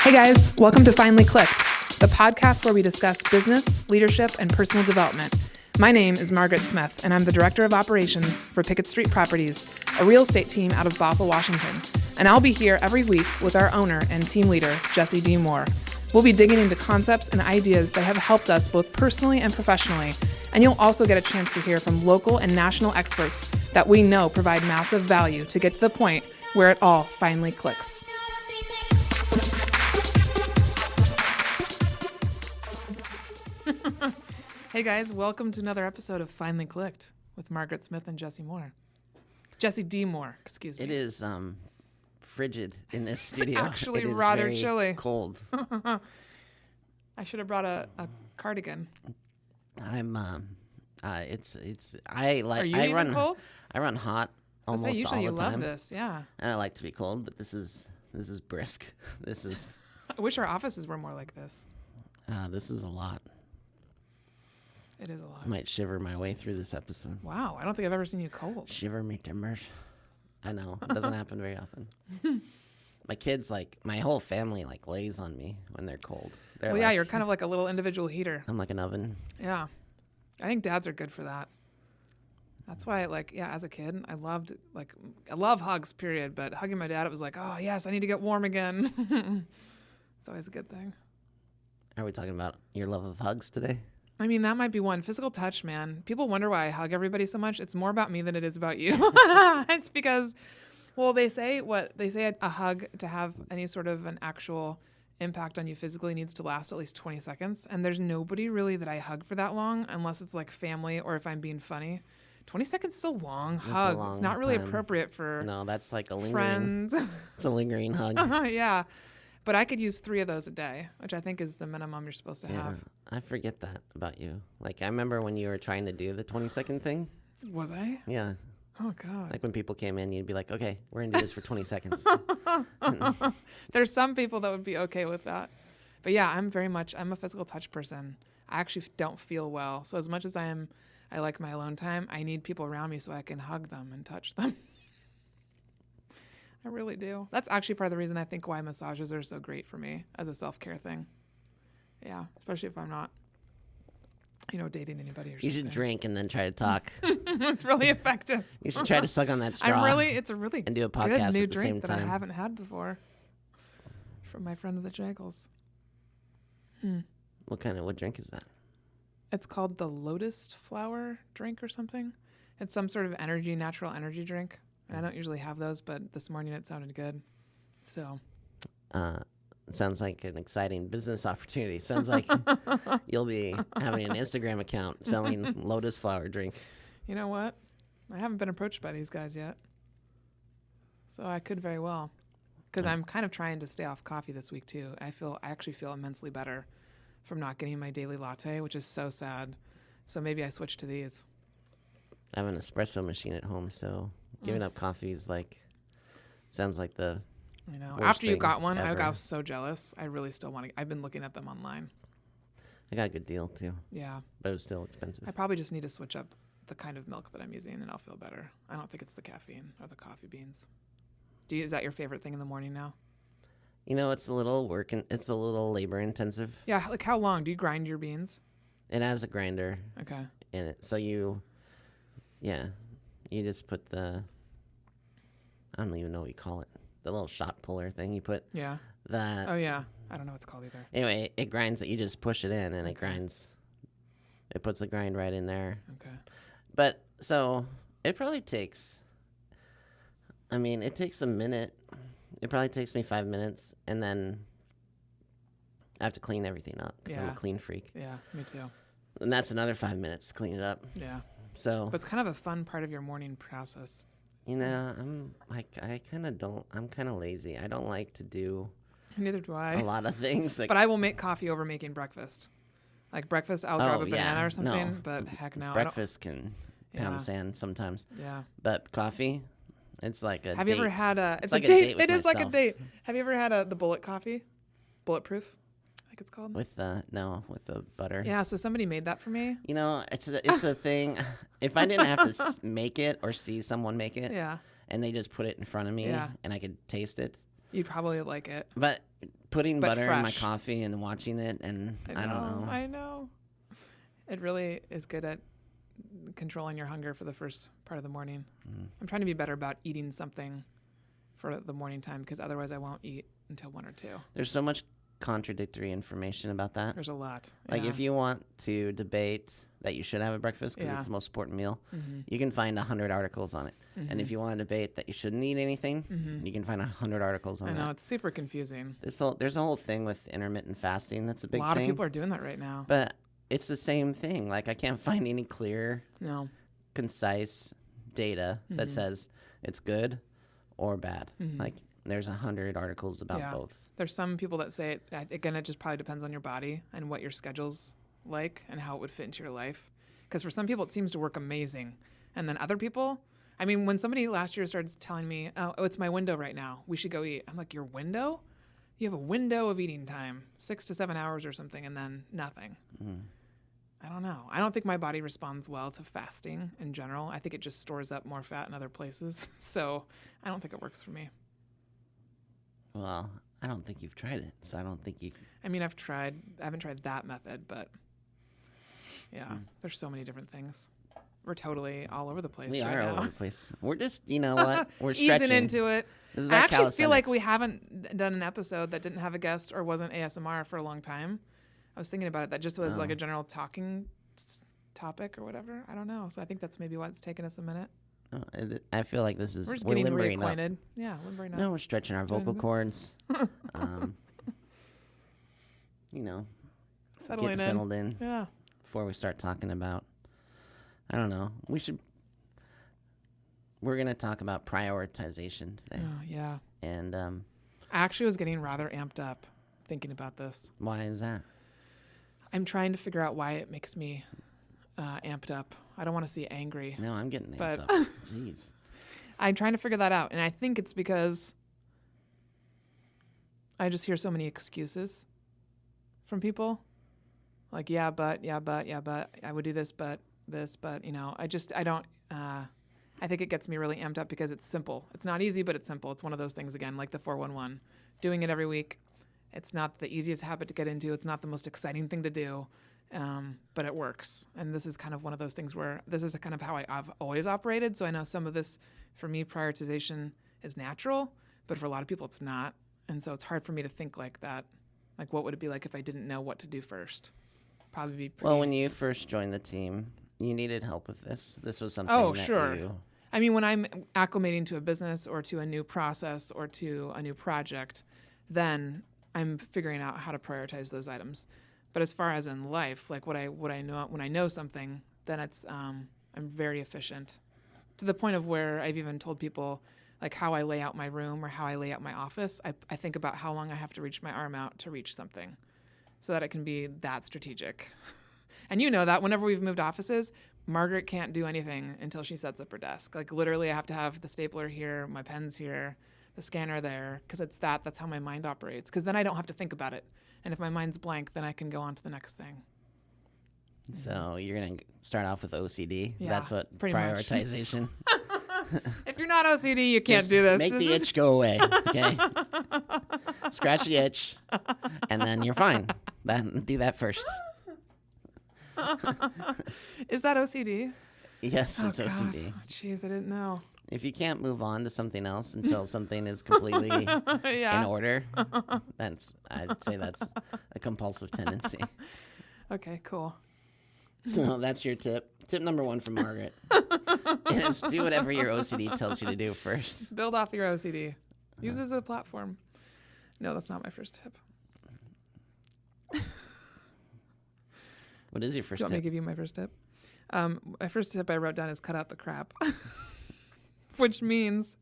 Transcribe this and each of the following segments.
Hey guys, welcome to Finally Clicked, the podcast where we discuss business, leadership, and personal development. My name is Margaret Smith, and I'm the Director of Operations for Pickett Street Properties, a real estate team out of Bothell, Washington. And I'll be here every week with our owner and team leader, Jesse D. Moore. We'll be digging into concepts and ideas that have helped us both personally and professionally, and you'll also get a chance to hear from local and national experts that we know provide massive value to get to the point where it all finally clicks. Hey guys, welcome to another episode of Finally Clicked with Margaret Smith and Jesse Moore. Jesse D. Moore, excuse me. It is frigid in this studio. It's actually it is rather very chilly. Cold. I should have brought a cardigan. I'm I Are you even run cold? I run hot So almost usually all you the time. love this, yeah. And I like to be cold, but this is brisk. This is I wish our offices were more like this. this is a lot. It is a lot. I might shiver my way through this episode. Wow, I don't think I've ever seen you cold. Shiver me timbers. I know. It doesn't happen very often. My kids, my whole family, lays on me when they're cold. Well, yeah, you're kind of like a little individual heater. I'm like an oven. Yeah. I think dads are good for that. That's why, as a kid, I love hugs, period. But hugging my dad, it was like, oh, yes, I need to get warm again. It's always a good thing. Are we talking about your love of hugs today? I mean, that might be one. Physical touch, man. People wonder why I hug everybody so much. It's more about me than it is about you. It's because, they say a hug to have any sort of an actual impact on you physically needs to last at least 20 seconds. And there's nobody really that I hug for that long unless it's like family or if I'm being funny. 20 seconds is a long hug. It's not really appropriate for No, that's like a lingering friends. It's a lingering hug. Yeah. But I could use 3 of those a day, which I think is the minimum you're supposed to have. I forget that about you. I remember when you were trying to do the 20-second thing. Was I? Yeah. Oh, God. When people came in, you'd be like, okay, we're going to do this for 20 seconds. There's some people that would be okay with that. But yeah, I'm a physical touch person. I actually don't feel well. So as much as I like my alone time, I need people around me so I can hug them and touch them. I really do. That's actually part of the reason I think why massages are so great for me as a self-care thing. Yeah, especially if I'm not, dating anybody or something. You should drink and then try to talk. It's really effective. You should try to suck on that straw. It's a really and do a good podcast new at the same drink that I time. haven't had before from my friend of the Jaggles. What drink is that? It's called the Lotus Flower drink or something. It's some sort of natural energy drink. And I don't usually have those, but this morning it sounded good. So. Sounds like an exciting business opportunity. Sounds like you'll be having an Instagram account selling Lotus Flower drink. You know what? I haven't been approached by these guys yet. So I could very well. Because I'm kind of trying to stay off coffee this week, too. I actually feel immensely better from not getting my daily latte, which is so sad. So maybe I switch to these. I have an espresso machine at home, so giving up coffee is sounds like the I know. worst After you thing got one, ever. I was so jealous. I really still want to. I've been looking at them online. I got a good deal, too. Yeah. But it was still expensive. I probably just need to switch up the kind of milk that I'm using, and I'll feel better. I don't think it's the caffeine or the coffee beans. Is that your favorite thing in the morning now? It's a little work and it's a little labor intensive. Yeah. How long do you grind your beans? It has a grinder Okay. in it. So you just put I don't even know what you call it. The little shot puller thing you put. Yeah. That. Oh, yeah. I don't know what it's called either. Anyway, it grinds it. You just push it in and it grinds. It puts the grind right in there. Okay. But so it probably takes, it takes a minute. It probably takes me 5 minutes. And then I have to clean everything up because I'm a clean freak. Yeah, me too. And that's another 5 minutes to clean it up. Yeah. So. But it's kind of a fun part of your morning process. I kind of don't. I'm kind of lazy. I don't like to do. Neither do I. A lot of things. But I will make coffee over making breakfast. Breakfast, I'll grab a banana or something. No. But heck no. Breakfast can pound sand sometimes. Yeah. But coffee, it's like a. Have date. You ever had a? It's like a date. It is like a date. Have you ever had the bullet coffee? Bulletproof, I think it's called. With the butter. Yeah. So somebody made that for me. It's a thing. If I didn't have to make it or see someone make it. Yeah. And they just put it in front of me. Yeah. And I could taste it. You'd probably like it. But putting but butter fresh. in my coffee and watching it, and I don't know. I know. It really is good at controlling your hunger for the first part of the morning. I'm trying to be better about eating something for the morning time, because otherwise I won't eat until 1 or 2. There's so much contradictory information about that. There's a lot. Like if you want to debate that you should have a breakfast because it's the most important meal, you can find 100 articles on it. And if you want to debate that you shouldn't eat anything, you can find 100 articles on that. I know, it's super confusing. There's a whole thing with intermittent fasting. That's a big thing. A lot of people are doing that right now. But it's the same thing. Like I can't find any clear, concise data that says it's good or bad. Like there's 100 articles about both. There's some people that say, again, it just probably depends on your body and what your schedule's like and how it would fit into your life. Because for some people, it seems to work amazing. And then other people, I mean, when somebody last year started telling me, oh, it's my window right now, we should go eat. I'm like, your window? You have a window of eating time, 6 to 7 hours or something, and then nothing. I don't know. I don't think my body responds well to fasting in general. I think it just stores up more fat in other places. So I don't think it works for me. Well, I don't think you've tried it, so I don't think you... I mean, I haven't tried that method, but yeah, there's so many different things. We're totally all over the place We right are now. all over the place. We're just, you know what? We're stretching. Easing into it. This is I our actually feel like calisthenics. we haven't done an episode that didn't have a guest or wasn't ASMR for a long time. I was thinking about it. That just was like a general talking topic or whatever. I don't know. So I think that's maybe why it's taken us a minute. I feel like this is... We're just we're getting limbering up. reacquainted. Yeah, limbering up. No, we're stretching our vocal cords. You know, Settling getting settled in Yeah. before we start talking about... I don't know. We're going to talk about prioritization today. Oh, yeah. And I actually was getting rather amped up thinking about this. why is that? I'm trying to figure out why it makes me amped up. I don't want to see angry. No, I'm getting But- amped up. Jeez. I'm trying to figure that out. And I think it's because I just hear so many excuses from people. Like, yeah, but, I would do this, but, you know, I don't, I think it gets me really amped up because it's simple. It's not easy, but it's simple. It's one of those things, again, like the 411. Doing it every week. It's not the easiest habit to get into. It's not the most exciting thing to do, but it works. And this is kind of one of those things where this is kind of how I've always operated. So I know some of this, for me, prioritization is natural, but for a lot of people, it's not. And so it's hard for me to think like that. Like, what would it be like if I didn't know what to do first? Probably be pretty... Well, when you first joined the team, you needed help with this. This was something Oh, that sure. you... I mean, when I'm acclimating to a business or to a new process or to a new project, then I'm figuring out how to prioritize those items. But as far as in life, like what I know, when I know something, then it's I'm very efficient, to the point of where I've even told people, like how I lay out my room or how I lay out my office. I think about how long I have to reach my arm out to reach something, so that it can be that strategic. And you know that whenever we've moved offices, Margaret can't do anything until she sets up her desk. Like literally, I have to have the stapler here, my pen's here, the scanner there, because that's how my mind operates. Because then I don't have to think about it. And if my mind's blank, then I can go on to the next thing. So you're going to start off with OCD. Yeah, That's what pretty much. prioritization. If you're not OCD, you can't Just do this. Make This the is- itch go away. Okay. Scratch the itch, and then you're fine. Do that first. Is that OCD? Yes, Oh, it's God. OCD. Oh, jeez, I didn't know. If you can't move on to something else until something is completely Yeah. in order, I'd say that's a compulsive tendency. Okay, cool. So that's your tip. Tip number 1 from Margaret is do whatever your OCD tells you to do first. Build off your OCD. Use it as a platform. No, that's not my first tip. What is your Do first you want me to tip? give you my first tip? My first tip I wrote down is cut out the crap, which means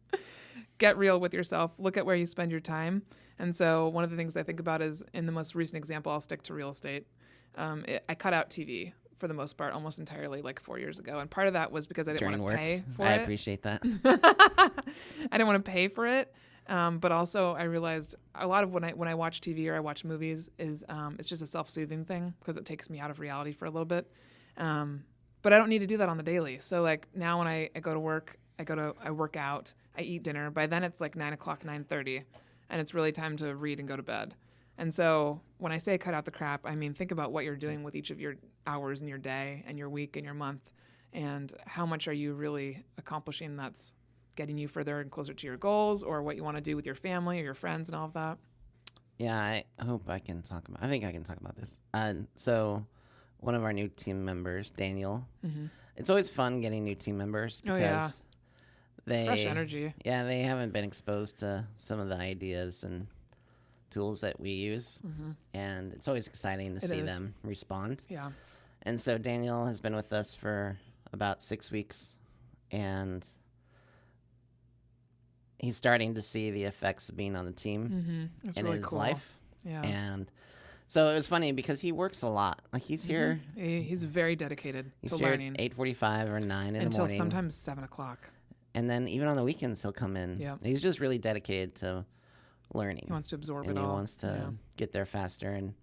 get real with yourself. Look at where you spend your time. And so one of the things I think about is, in the most recent example, I'll stick to real estate. I cut out TV for the most part, almost entirely, like 4 years ago. And part of that was because I didn't During want to work? pay for I it. appreciate that. I didn't want to pay for it. But also I realized a lot of when I watch TV or I watch movies is it's just a self-soothing thing because it takes me out of reality for a little bit. But I don't need to do that on the daily. So like now when I go to work, I work out, I eat dinner. By then it's like 9:00, 9:30, and it's really time to read and go to bed. And so when I say cut out the crap, I mean, think about what you're doing with each of your hours in your day and your week and your month, and how much are you really accomplishing that's getting you further and closer to your goals, or what you want to do with your family or your friends and all of that. Yeah, I hope I can talk about. I think I can talk about this. So, one of our new team members, Daniel. Mm-hmm. It's always fun getting new team members because they fresh energy. Yeah, they haven't been exposed to some of the ideas and tools that we use, and it's always exciting to see them respond. Yeah. And so Daniel has been with us for about 6 weeks, and he's starting to see the effects of being on the team in really his cool. life. Yeah. And so it was funny because he works a lot. Like he's here. He's very dedicated to learning. 8:45 or 9 in the morning. Until sometimes 7 o'clock. And then even on the weekends he'll come in. Yeah. He's just really dedicated to learning. He wants to absorb and it all. He wants to get there faster. And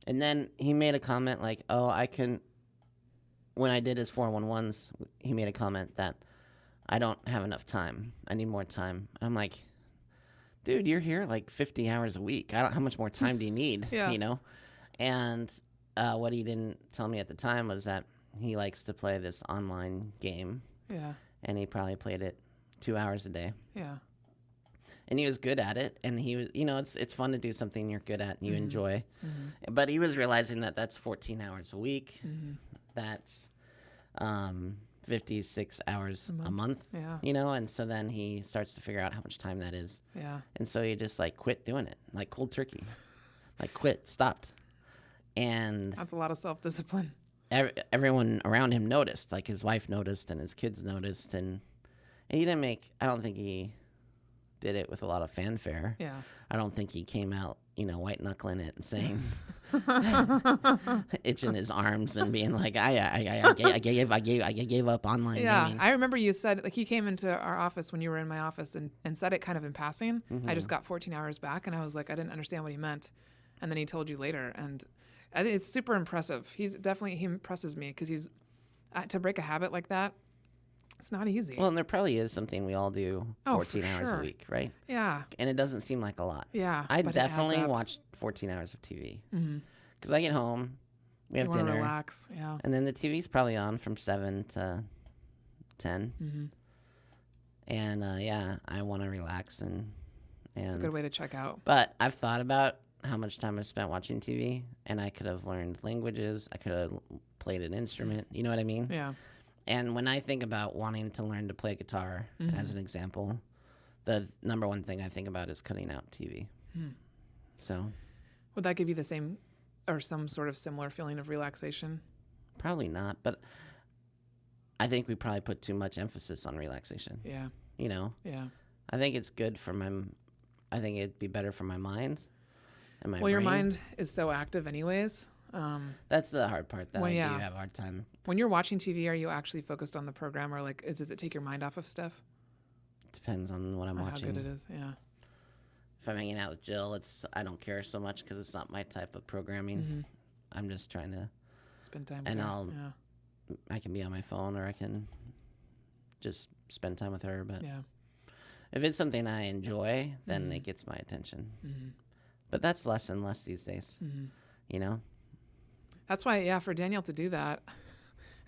then he made a comment like, "Oh, I can." When I did his 411s, he made a comment that I don't have enough time. I need more time. I'm like, dude, you're here like 50 hours a week. How much more time do you need? Yeah. You know? And what he didn't tell me at the time was that he likes to play this online game. Yeah. And he probably played it 2 hours a day. Yeah. And he was good at it. And he was, it's fun to do something you're good at and you enjoy. Mm-hmm. But he was realizing that that's 14 hours a week. Mm-hmm. That's 56 hours a month. Yeah. And so then he starts to figure out how much time that is. Yeah. And so he just like quit doing it, like cold turkey, like quit, stopped. And that's a lot of self-discipline. Everyone around him noticed, like his wife noticed and his kids noticed. And he didn't I don't think he did it with a lot of fanfare. Yeah. I don't think he came out, white knuckling it and saying, itching his arms and being like, I gave up online gaming. I remember you said, like, he came into our office when you were in my office and said it kind of in passing. I just got 14 hours back, and I was like, I didn't understand what he meant. And then he told you later, and I think it's super impressive. He impresses me because he's to break a habit like that. It's not easy. Well, and there probably is something we all do 14 hours a week, right? Yeah. And it doesn't seem like a lot. Yeah. I definitely watch 14 hours of TV. Because I get home, we have dinner. Relax, yeah. And then the TV's probably on from 7 to 10. Mm-hmm. And, I want to relax. And it's a good way to check out. But I've thought about how much time I've spent watching TV, and I could have learned languages. I could have played an instrument. You know what I mean? Yeah. And when I think about wanting to learn to play guitar, as an example, the number one thing I think about is cutting out TV. So, would that give you the same or some sort of similar feeling of relaxation? Probably not, but I think we probably put too much emphasis on relaxation. Yeah. Yeah. I think it's good I think it'd be better for my mind and my brain. Your mind is so active anyways. That's the hard part that I do have a hard time. When you're watching TV, are you actually focused on the program, or like does it take your mind off of stuff? Depends on what I'm watching. How good it is, yeah. If I'm hanging out with Jill, I don't care so much because it's not my type of programming. I'm just trying to spend time. And I can be on my phone, or I can just spend time with her. But if it's something I enjoy, then it gets my attention. But that's less and less these days. That's why, for Daniel to do that,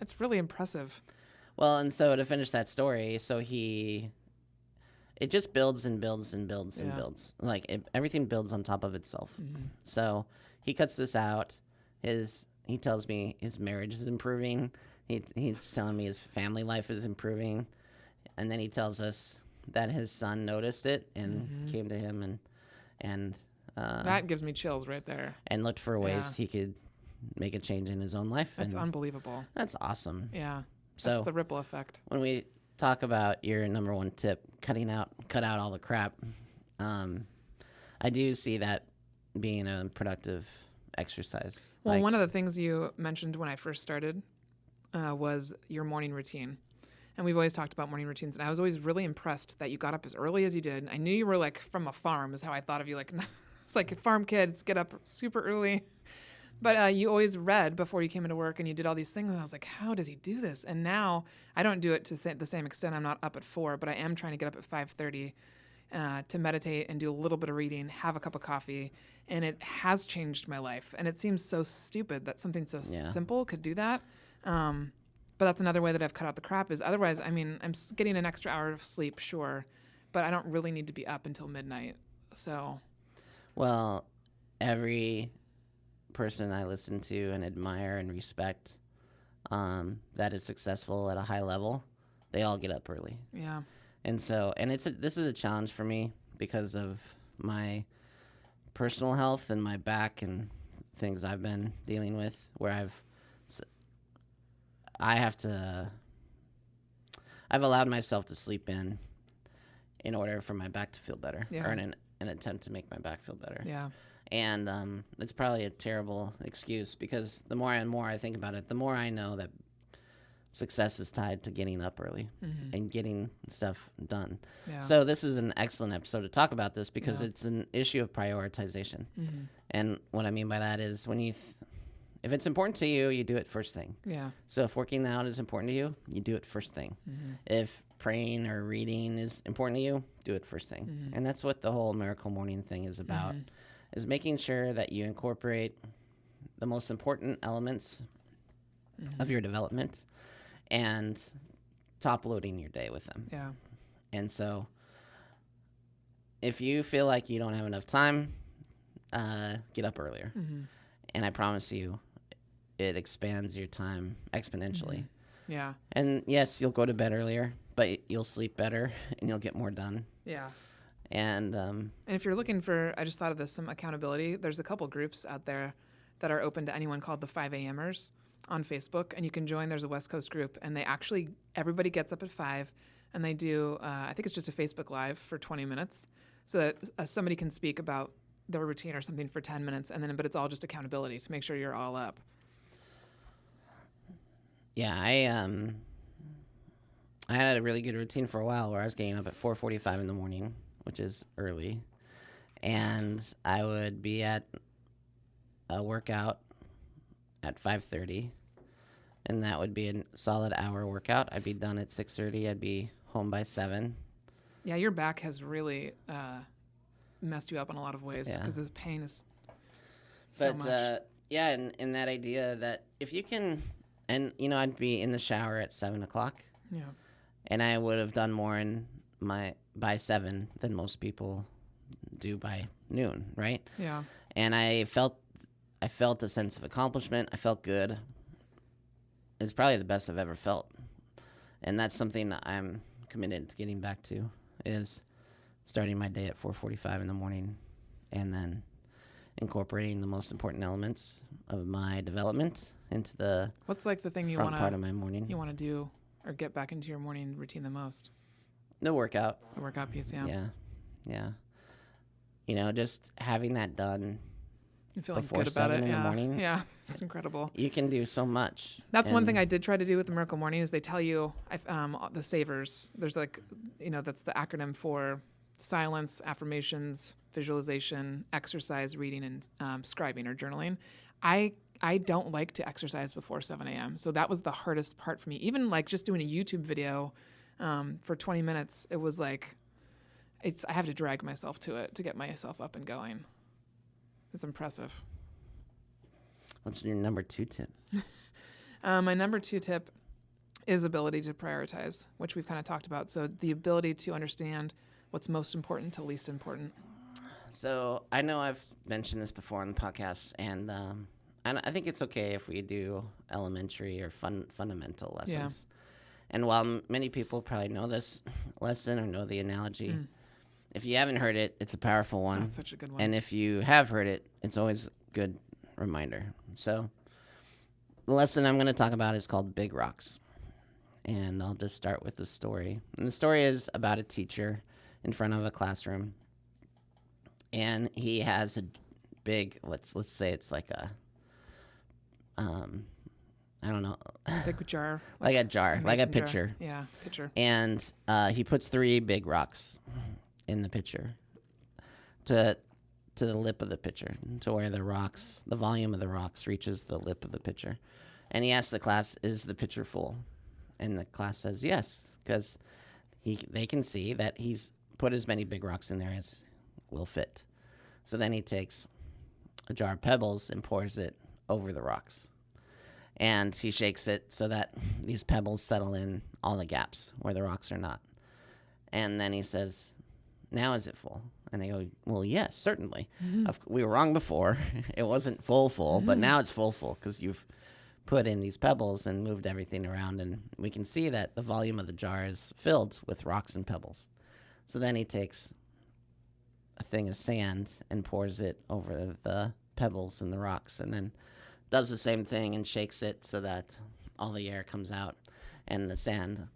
it's really impressive. Well, and so to finish that story, it just builds and builds and builds and builds. Like everything builds on top of itself. So he cuts this out. He tells me his marriage is improving. He's telling me his family life is improving. And then he tells us that his son noticed it and came to him and that gives me chills right there. And looked for ways he could make a change in his own life. That's unbelievable. That's awesome. Yeah. That's the ripple effect. When we talk about your number one tip, cut out all the crap, I do see that being a productive exercise. Well, one of the things you mentioned when I first started was your morning routine. And we've always talked about morning routines, and I was always really impressed that you got up as early as you did. I knew you were like from a farm is how I thought of you. Like, it's like farm kids get up super early. But you always read before you came into work, and you did all these things. And I was like, how does he do this? And now I don't do it to the same extent. I'm not up at 4, but I am trying to get up at 5:30 to meditate and do a little bit of reading, have a cup of coffee, and it has changed my life. And it seems so stupid that something so simple could do that. But that's another way that I've cut out the crap is otherwise, I mean, I'm getting an extra hour of sleep, sure, but I don't really need to be up until midnight. So, well, every person I listen to and admire and respect that is successful at a high level, they all get up early. Yeah. And so, and this is a challenge for me because of my personal health and my back and things I've been dealing with, where I've allowed myself to sleep in order for my back to feel better, or in an attempt to make my back feel better. Yeah. And it's probably a terrible excuse because the more and more I think about it, the more I know that success is tied to getting up early and getting stuff done. Yeah. So this is an excellent episode to talk about this because it's an issue of prioritization. And what I mean by that is when you, if it's important to you, you do it first thing. Yeah. So if working out is important to you, you do it first thing. If praying or reading is important to you, do it first thing. And that's what the whole Miracle Morning thing is about, is making sure that you incorporate the most important elements of your development and top loading your day with them. Yeah. And so if you feel like you don't have enough time, get up earlier. And I promise you, it expands your time exponentially. Yeah. And yes, you'll go to bed earlier, but you'll sleep better and you'll get more done. Yeah. And if you're looking for, I just thought of this, some accountability, there's a couple groups out there that are open to anyone called the 5 a.m.ers on Facebook, and you can join. There's a West Coast group, and they actually, everybody gets up at 5, and they do, I think it's just a Facebook Live for 20 minutes, so that somebody can speak about their routine or something for 10 minutes, and then, but it's all just accountability to make sure you're all up. Yeah, I had a really good routine for a while where I was getting up at 4:45 in the morning, which is early, and I would be at a workout at 5:30, and that would be a solid hour workout. I'd be done at 6:30. I'd be home by 7. Yeah, your back has really messed you up in a lot of ways because the pain is so much. Yeah, and that idea that if you can, and you know, I'd be in the shower at 7 o'clock. Yeah. And I would have done more by 7 than most people do by noon, right? Yeah. And I felt a sense of accomplishment. I felt good. It's probably the best I've ever felt. And that's something that I'm committed to getting back to, is starting my day at 4:45 in the morning and then incorporating the most important elements of my development into the What's like the thing you front part of my morning. You want to do or get back into your morning routine the most? The workout. The workout piece, yeah. Yeah. You know, just having that done and feeling before good about 7 it. in the morning. Yeah, it's incredible. You can do so much. That's one thing I did try to do with the Miracle Morning is they tell you the savers. There's like, that's the acronym for silence, affirmations, visualization, exercise, reading, and scribing or journaling. I don't like to exercise before 7 a.m. So that was the hardest part for me. Even like just doing a YouTube video for 20 minutes, it was like, I have to drag myself to it to get myself up and going. It's impressive. What's your number 2 tip? My number 2 tip is ability to prioritize, which we've kind of talked about. So the ability to understand what's most important to least important. So I know I've mentioned this before on the podcast, and I think it's okay if we do elementary or fundamental lessons. And while many people probably know this lesson or know the analogy, if you haven't heard it, it's a powerful one. That's such a good one. And if you have heard it, it's always a good reminder. So the lesson I'm going to talk about is called Big Rocks. And I'll just start with the story. And the story is about a teacher in front of a classroom. And he has a big, let's say it's like a, I don't know. Big jar. Like a jar, like a pitcher. Jar. Yeah, pitcher. And he puts 3 big rocks in the pitcher to the lip of the pitcher, to where the volume of the rocks reaches the lip of the pitcher. And he asks the class, is the pitcher full? And the class says yes, because they can see that he's put as many big rocks in there as will fit. So then he takes a jar of pebbles and pours it over the rocks. And he shakes it so that these pebbles settle in all the gaps where the rocks are not. And then he says, now is it full? And they go, well, yes, certainly. We were wrong before. It wasn't full, but now it's full because you've put in these pebbles and moved everything around. And we can see that the volume of the jar is filled with rocks and pebbles. So then he takes a thing of sand and pours it over the pebbles and the rocks, and then does the same thing and shakes it so that all the air comes out and the sand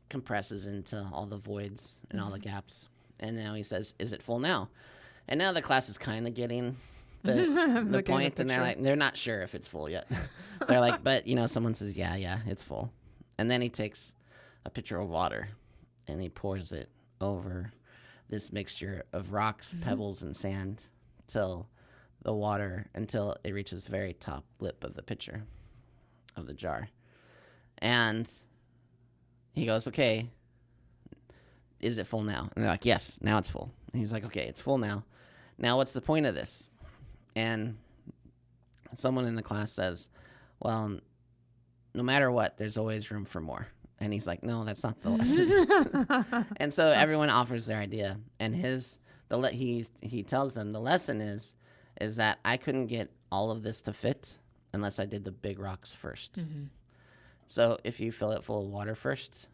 compresses into all the voids and all the gaps. And now he says, is it full now? And now the class is kind of getting the point, and they're not sure if it's full yet. They're like, but someone says, yeah, it's full. And then he takes a pitcher of water and he pours it over this mixture of rocks, pebbles, and sand until it reaches the very top lip of the pitcher of the jar. And he goes, okay, is it full now? And they're like, yes, now it's full. And he's like, okay, it's full now. Now what's the point of this? And someone in the class says, well, no matter what, there's always room for more. And he's like, no, that's not the lesson. And so everyone offers their idea. And he tells them the lesson is that I couldn't get all of this to fit unless I did the big rocks first. So if you fill it full of water first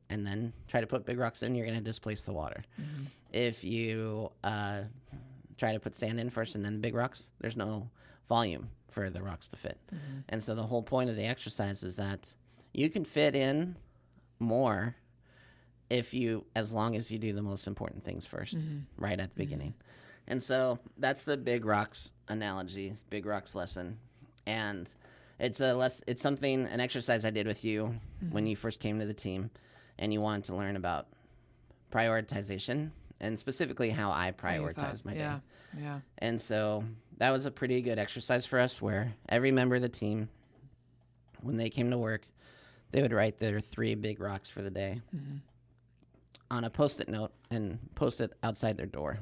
and then try to put big rocks in, you're going to displace the water. If you try to put sand in first and then big rocks, there's no volume for the rocks to fit. And so the whole point of the exercise is that you can fit in more as long as you do the most important things first, right at the beginning. And so that's the big rocks analogy, big rocks lesson. And it's an exercise I did with you when you first came to the team, and you wanted to learn about prioritization and specifically how I prioritize my day. Yeah. And so that was a pretty good exercise for us, where every member of the team, when they came to work, they would write their 3 big rocks for the day on a Post-it note and post it outside their door.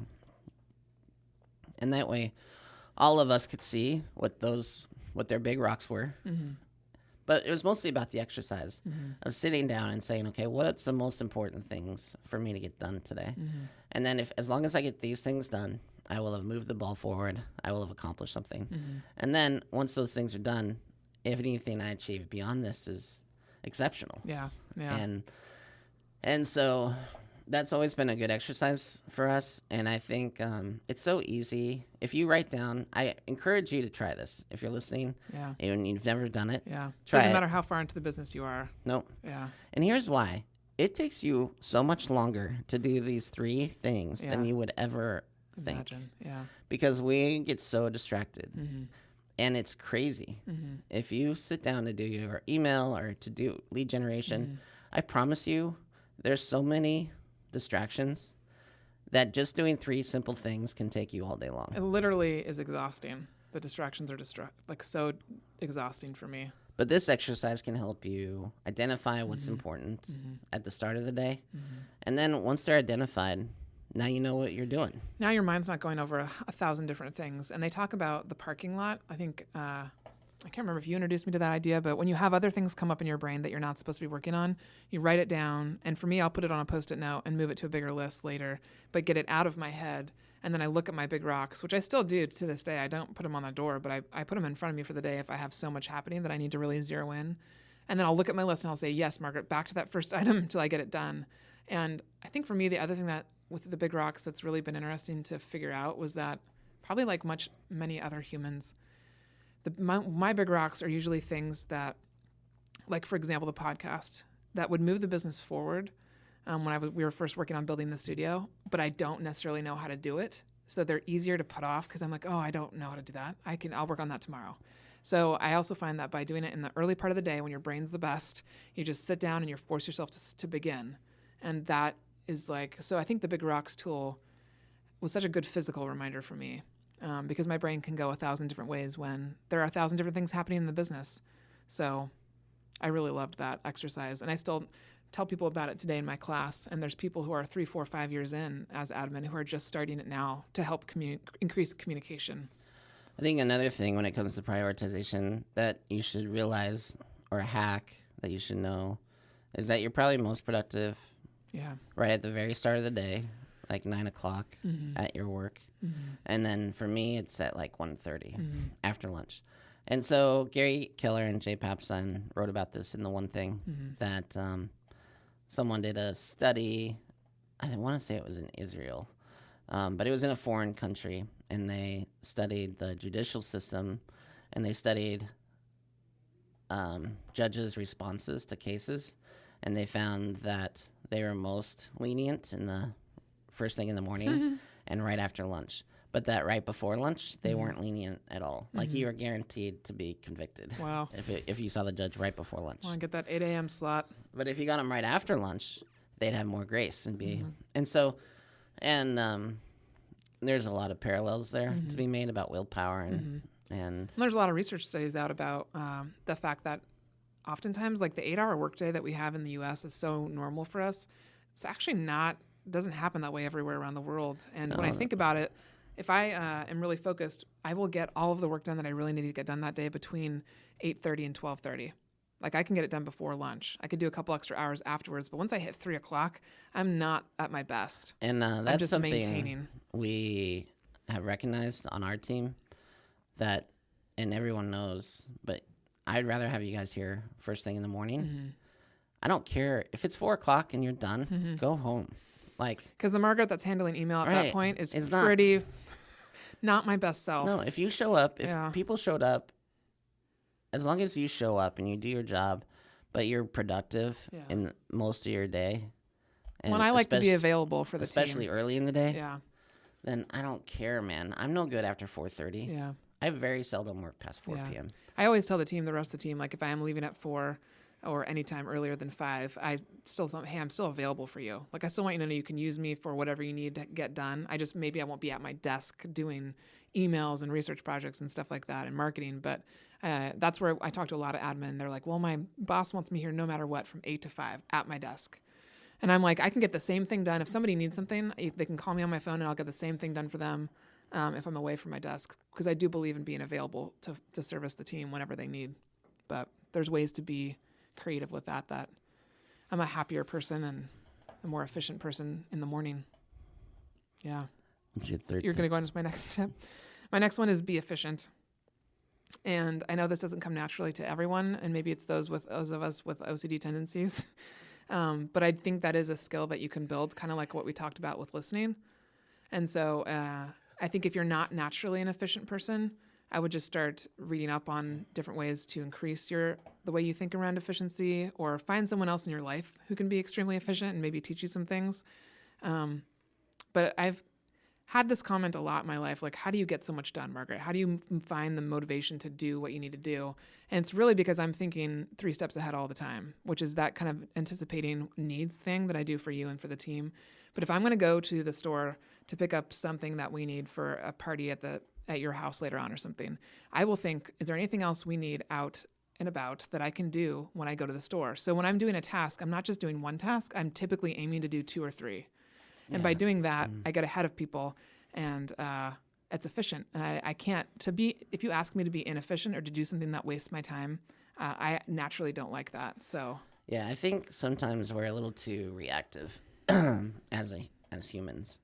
And that way, all of us could see what their big rocks were. But it was mostly about the exercise of sitting down and saying, okay, what's the most important things for me to get done today? And then as long as I get these things done, I will have moved the ball forward. I will have accomplished something. And then once those things are done, if anything I achieve beyond this is exceptional. Yeah. And so that's always been a good exercise for us. And I think it's so easy. If you write down, I encourage you to try this. If you're listening and you've never done it, try Doesn't matter how far into the business you are. Nope. Yeah. And here's why. It takes you so much longer to do these 3 things than you would ever think. Imagine. Yeah. Because we get so distracted. And it's crazy. If you sit down to do your email or to do lead generation, I promise you there's so many distractions that just doing 3 simple things can take you all day long. It literally is exhausting. The distractions are so exhausting for me. But this exercise can help you identify what's important at the start of the day. And then once they're identified, now you know what you're doing. Now your mind's not going over 1,000 different things. And they talk about the parking lot. I think, I can't remember if you introduced me to that idea, but when you have other things come up in your brain that you're not supposed to be working on, you write it down. And for me, I'll put it on a Post-it note and move it to a bigger list later, but get it out of my head. And then I look at my big rocks, which I still do to this day. I don't put them on the door, but I put them in front of me for the day if I have so much happening that I need to really zero in. And then I'll look at my list and I'll say, yes, Margaret, back to that first item until I get it done. And I think for me, the other thing that with the big rocks that's really been interesting to figure out was that probably like many other humans, my big rocks are usually things that, like, for example, the podcast, that would move the business forward when we were first working on building the studio, but I don't necessarily know how to do it. So they're easier to put off because I'm like, oh, I don't know how to do that. I'll work on that tomorrow. So I also find that by doing it in the early part of the day when your brain's the best, you just sit down and you force yourself to begin. And that is so I think the Big Rocks tool was such a good physical reminder for me because my brain can go 1,000 different ways when there are 1,000 different things happening in the business. So I really loved that exercise. And I still, tell people about it today in my class, and there's people who are 3, 4, 5 years in as admin who are just starting it now to help increase communication. I think another thing when it comes to prioritization that you should realize, or a hack that you should know, is that you're probably most productive right at the very start of the day, like 9 o'clock at your work. And then for me, it's at like 1:30 after lunch. And so Gary Keller and Jay Papson wrote about this in The One Thing, that someone did a study. I want to say it was in Israel, but it was in a foreign country, and they studied the judicial system, and they studied judges' responses to cases, and they found that they were most lenient in the first thing in the morning and right after lunch. But that right before lunch, they weren't lenient at all. Like, you were guaranteed to be convicted. Wow. If you saw the judge right before lunch. I want to get that 8 a.m. slot. But if you got them right after lunch, they'd have more grace and be. And so, there's a lot of parallels there to be made about willpower and there's a lot of research studies out about the fact that oftentimes, like, the 8-hour workday that we have in the U.S. is so normal for us. It's actually not. Doesn't happen that way everywhere around the world. And when I think about it, if I am really focused, I will get all of the work done that I really need to get done that day between 8:30 and 12:30. Like, I can get it done before lunch. I could do a couple extra hours afterwards, but once I hit 3 o'clock, I'm not at my best. And I'm that's just something maintaining. We have recognized on our team that, and everyone knows, but I'd rather have you guys here first thing in the morning. I don't care if it's 4 o'clock and you're done, go home. Like, because the Margaret that's handling email at that point is it's pretty not my best self. No, if you show up, if people showed up, as long as you show up and you do your job, but you're productive in most of your day. And when I like to be available for the especially team. early in the day. Yeah. Then I don't care, man. I'm no good after 4:30. Yeah. I very seldom work past 4 p.m. I always tell the rest of the team, like, if I am leaving at 4 or any time earlier than 5, I still tell them, hey, I'm still available for you. Like, I still want you to know you can use me for whatever you need to get done. Maybe I won't be at my desk doing emails and research projects and stuff like that and marketing. But that's where I talk to a lot of admin. They're like, well, my boss wants me here no matter what from 8 to 5 at my desk. And I'm like, I can get the same thing done. If somebody needs something, they can call me on my phone and I'll get the same thing done for them if I'm away from my desk. Because I do believe in being available to service the team whenever they need. But there's ways to be creative with that I'm a happier person and a more efficient person in the morning. Yeah. What's your third You're going to go into my next tip. My next one is be efficient. And I know this doesn't come naturally to everyone, and maybe it's those of us with OCD tendencies. But I think that is a skill that you can build, kind of like what we talked about with listening. And so I think if you're not naturally an efficient person, I would just start reading up on different ways to increase the way you think around efficiency, or find someone else in your life who can be extremely efficient and maybe teach you some things. But I've had this comment a lot in my life, like, how do you get so much done, Margaret? How do you find the motivation to do what you need to do? And it's really because I'm thinking 3 steps ahead all the time, which is that kind of anticipating needs thing that I do for you and for the team. But if I'm going to go to the store to pick up something that we need for a party at your house later on or something, I will think, is there anything else we need out and about that I can do when I go to the store? So when I'm doing a task, I'm not just doing one task, I'm typically aiming to do 2 or 3. And by doing that, I get ahead of people, and it's efficient. And I can't, if you ask me to be inefficient or to do something that wastes my time, I naturally don't like that. So yeah, I think sometimes we're a little too reactive as humans.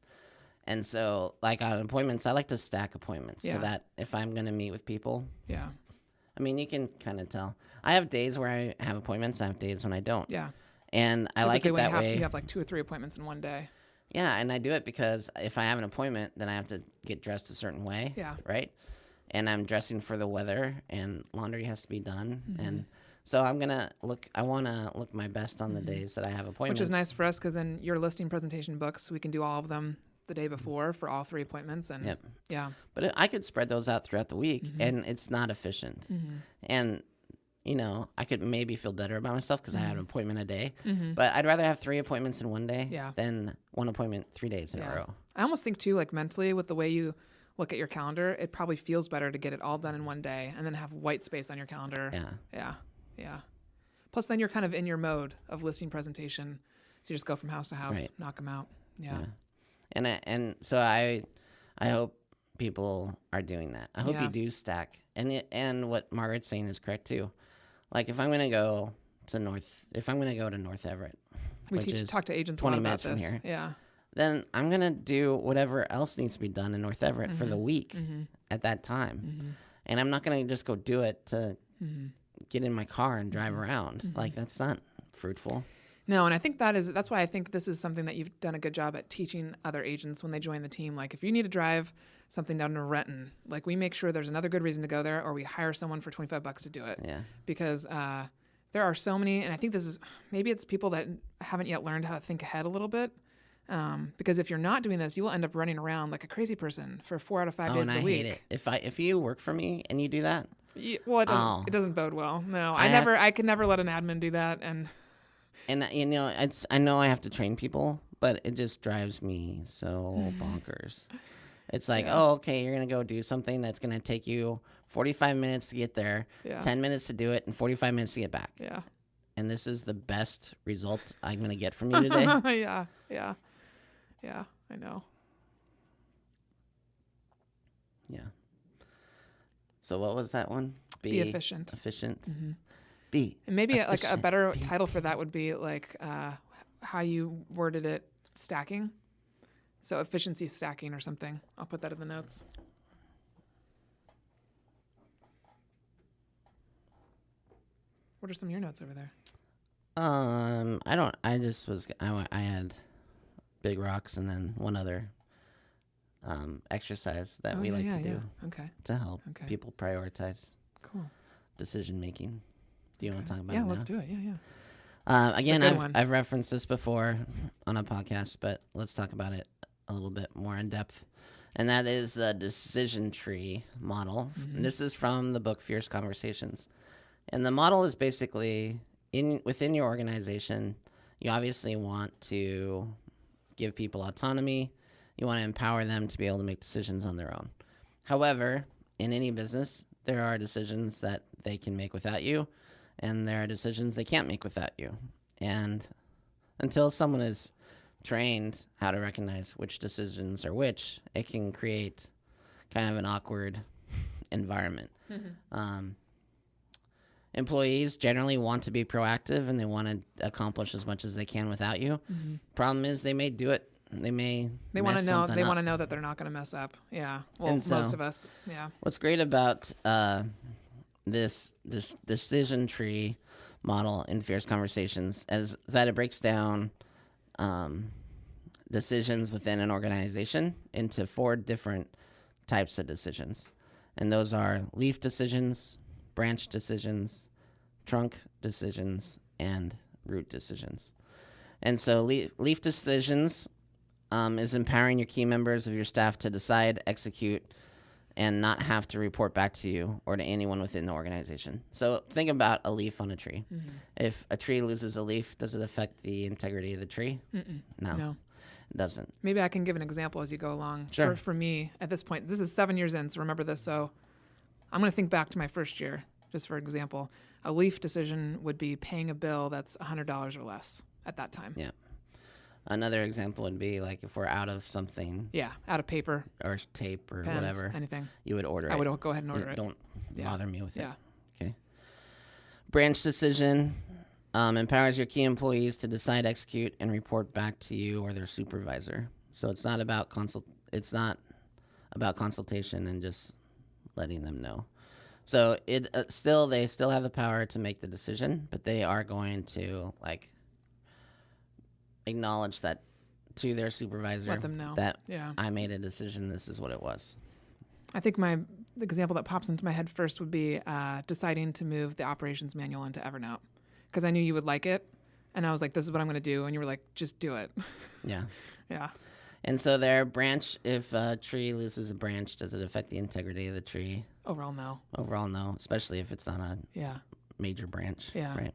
And so, like, on appointments, I like to stack appointments so that if I'm going to meet with people, I mean, you can kind of tell. I have days where I have appointments, I have days when I don't. Yeah. And I like it that way. You have like 2 or 3 appointments in one day. Yeah, and I do it because if I have an appointment, then I have to get dressed a certain way. Yeah. Right? And I'm dressing for the weather, and laundry has to be done. And so I want to look my best on the days that I have appointments. Which is nice for us, because then your listing presentation books, we can do all of them the day before for all 3 appointments. And yeah. But I could spread those out throughout the week, and it's not efficient. And I could maybe feel better about myself because I had an appointment a day. But I'd rather have 3 appointments in one day than 1 appointment 3 days in a row. I almost think, too, like, mentally, with the way you look at your calendar, it probably feels better to get it all done in one day and then have white space on your calendar. Yeah. Yeah. Plus, then you're kind of in your mode of listing presentation. So you just go from house to house, Right. knock them out. Yeah. And so I hope people are doing that. I hope Yeah. you do stack. And what Margaret's saying is correct too. Like if I'm going to go to North Everett, We which is talk to agents 20 a lot about minutes from this. here. Yeah. Then I'm going to do whatever else needs to be done in North Everett for the week at that time. And I'm not going to just go do it to get in my car and drive around. Like that's not fruitful. No, and I think that's why I think this is something that you've done a good job at teaching other agents when they join the team. Like if you need to drive something down to Renton, like we make sure there's another good reason to go there, or we hire someone for $25 to do it. Yeah. Because there are so many, and I think maybe it's people that haven't yet learned how to think ahead a little bit. Because if you're not doing this, you will end up running around like a crazy person for 4 out of 5 days of the week. I hate it. If you work for me and you do that, It doesn't bode well. No, I could never let an admin do that. And you know, I know I have to train people, but it just drives me so bonkers. It's like, oh, okay, you're gonna go do something that's gonna take you 45 minutes to get there, 10 minutes to do it, and 45 minutes to get back. Yeah. And this is the best result I'm gonna get from you today. Yeah, I know. Yeah. So what was that one? Be efficient. Efficient. Be. And maybe efficient. a better title for that would be like how you worded it, stacking. So efficiency stacking or something. I'll put that in the notes. What are some of your notes over there? I had big rocks and then one other exercise that we like to do to help people prioritize decision making. Do you want to talk about it now? Let's do it. Yeah. Again, I've referenced this before on a podcast, but let's talk about it a little bit more in depth. And that is the decision tree model. And this is from the book Fierce Conversations. And the model is basically within your organization, you obviously want to give people autonomy. You want to empower them to be able to make decisions on their own. However, in any business, there are decisions that they can make without you, and there are decisions they can't make without you. And until someone is trained how to recognize which decisions are which, it can create kind of an awkward environment. Employees generally want to be proactive and they want to accomplish as much as they can without you. Problem is they may do it. They want to know. They want to know that they're not going to mess up. Yeah. Well, most of us. Yeah. What's great about this decision tree model in Fierce Conversations is that it breaks down decisions within an organization into 4 different types of decisions. And those are leaf decisions, branch decisions, trunk decisions, and root decisions. And so leaf decisions is empowering your key members of your staff to decide, execute, and not have to report back to you or to anyone within the organization. So think about a leaf on a tree. If a tree loses a leaf, does it affect the integrity of the tree? No. It doesn't. Maybe I can give an example as you go along. Sure. For me, at this point, this is 7 years in, so remember this. So I'm going to think back to my first year, just for example. A leaf decision would be paying a bill that's $100 or less at that time. Yeah. Another example would be like if we're out of something. Yeah, out of paper. Or tape or pens, whatever. Anything. You would order it. I would go ahead and order it. Don't bother me with it. Yeah. Okay. Branch decision empowers your key employees to decide, execute, and report back to you or their supervisor. So it's not about consultation and just letting them know. So it they still have the power to make the decision, but they are going to acknowledge that to their supervisor. Let them know that I made a decision. This is what it was. I think the example that pops into my head first would be deciding to move the operations manual into Evernote because I knew you would like it, and I was like, "This is what I'm going to do," and you were like, "Just do it." Yeah. Yeah. And so their branch, if a tree loses a branch, does it affect the integrity of the tree? Overall, no. Overall, no, especially if it's on a major branch. Yeah. Right.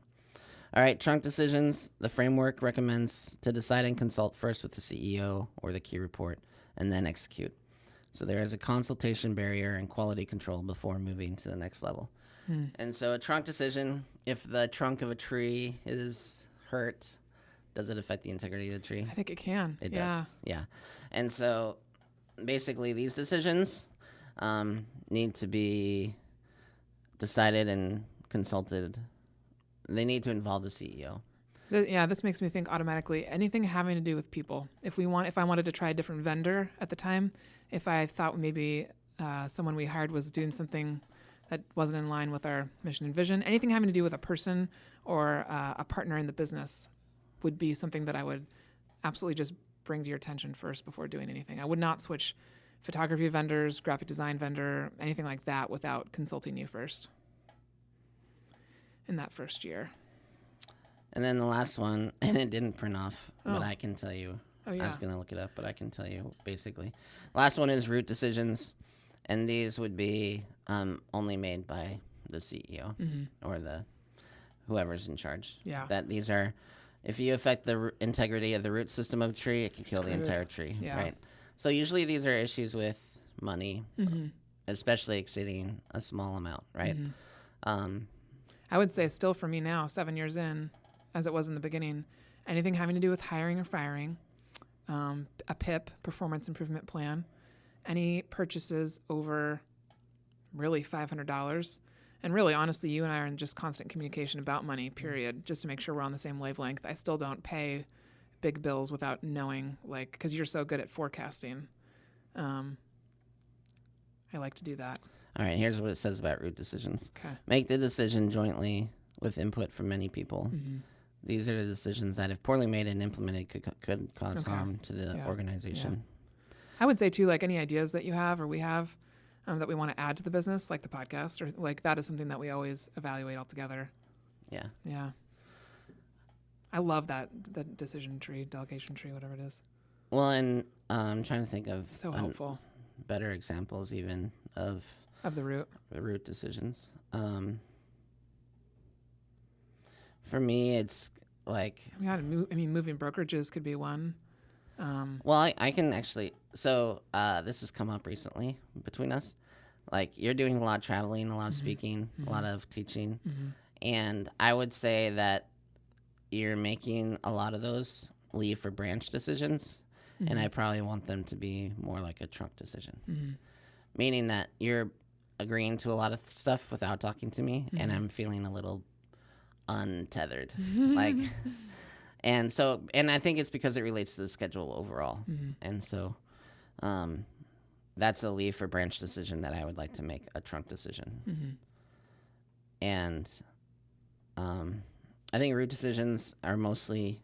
All right, trunk decisions. The framework recommends to decide and consult first with the CEO or the key report and then execute. So there is a consultation barrier and quality control before moving to the next level. And so a trunk decision, if the trunk of a tree is hurt, does it affect the integrity of the tree? I think it can. It does. Yeah. And so basically these decisions need to be decided and consulted. They need to involve the CEO. This makes me think automatically anything having to do with people. If I wanted to try a different vendor at the time, if I thought maybe someone we hired was doing something that wasn't in line with our mission and vision, anything having to do with a person or a partner in the business would be something that I would absolutely just bring to your attention first before doing anything. I would not switch photography vendors, graphic design vendor, anything like that without consulting you first in that first year. And then the last one, and it didn't print off, but I can tell you. Oh, yeah. I was going to look it up, but I can tell you basically. Last one is route decisions, and these would be only made by the CEO or the whoever's in charge. Yeah. That these are, if you affect the integrity of the root system of a tree, it can kill the entire tree. Yeah. Right. So usually these are issues with money, especially exceeding a small amount. Right. I would say still for me now, 7 years in, as it was in the beginning, anything having to do with hiring or firing, a PIP, performance improvement plan, any purchases over really $500. And really, honestly, you and I are in just constant communication about money, period, just to make sure we're on the same wavelength. I still don't pay big bills without knowing, like, because you're so good at forecasting. I like to do that. All right, here's what it says about root decisions. Okay. Make the decision jointly with input from many people. These are the decisions that, if poorly made and implemented, could cause harm to the organization. Yeah. I would say, too, like any ideas that you have or we have that we want to add to the business, like the podcast, or like that is something that we always evaluate altogether. Yeah. Yeah. I love that, the decision tree, delegation tree, whatever it is. Well, and I'm trying to think of So helpful. Better examples even of the root. The root decisions. For me, it's like... moving brokerages could be one. Well, I can actually... So this has come up recently between us. Like, you're doing a lot of traveling, a lot of speaking, a lot of teaching. And I would say that you're making a lot of those leave for branch decisions. And I probably want them to be more like a trunk decision. Meaning that you're agreeing to a lot of stuff without talking to me, and I'm feeling a little untethered. And I think it's because it relates to the schedule overall. And so that's a leave for branch decision that I would like to make a trunk decision. And I think root decisions are mostly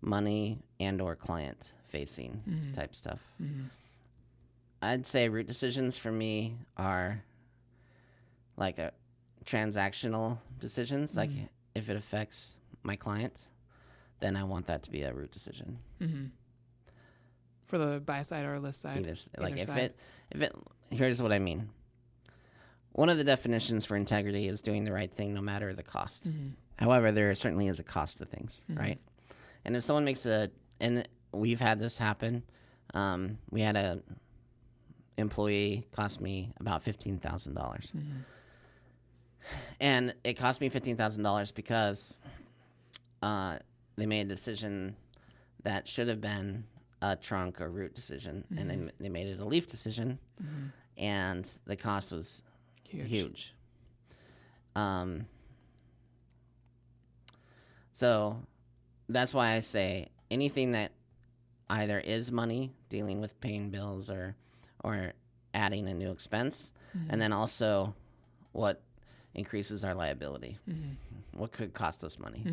money and or client facing type stuff. I'd say root decisions for me are like a transactional decisions. Like if it affects my client, then I want that to be a root decision. For the buy side or list side. If it here's what I mean. One of the definitions for integrity is doing the right thing no matter the cost. However, there certainly is a cost to things, right? And if someone makes and we've had this happen. We had a employee cost me about $15,000. And it cost me $15,000 because they made a decision that should have been a trunk or root decision, and they made it a leaf decision, and the cost was huge. So that's why I say anything that either is money, dealing with paying bills or adding a new expense, and then also what increases our liability, what could cost us money.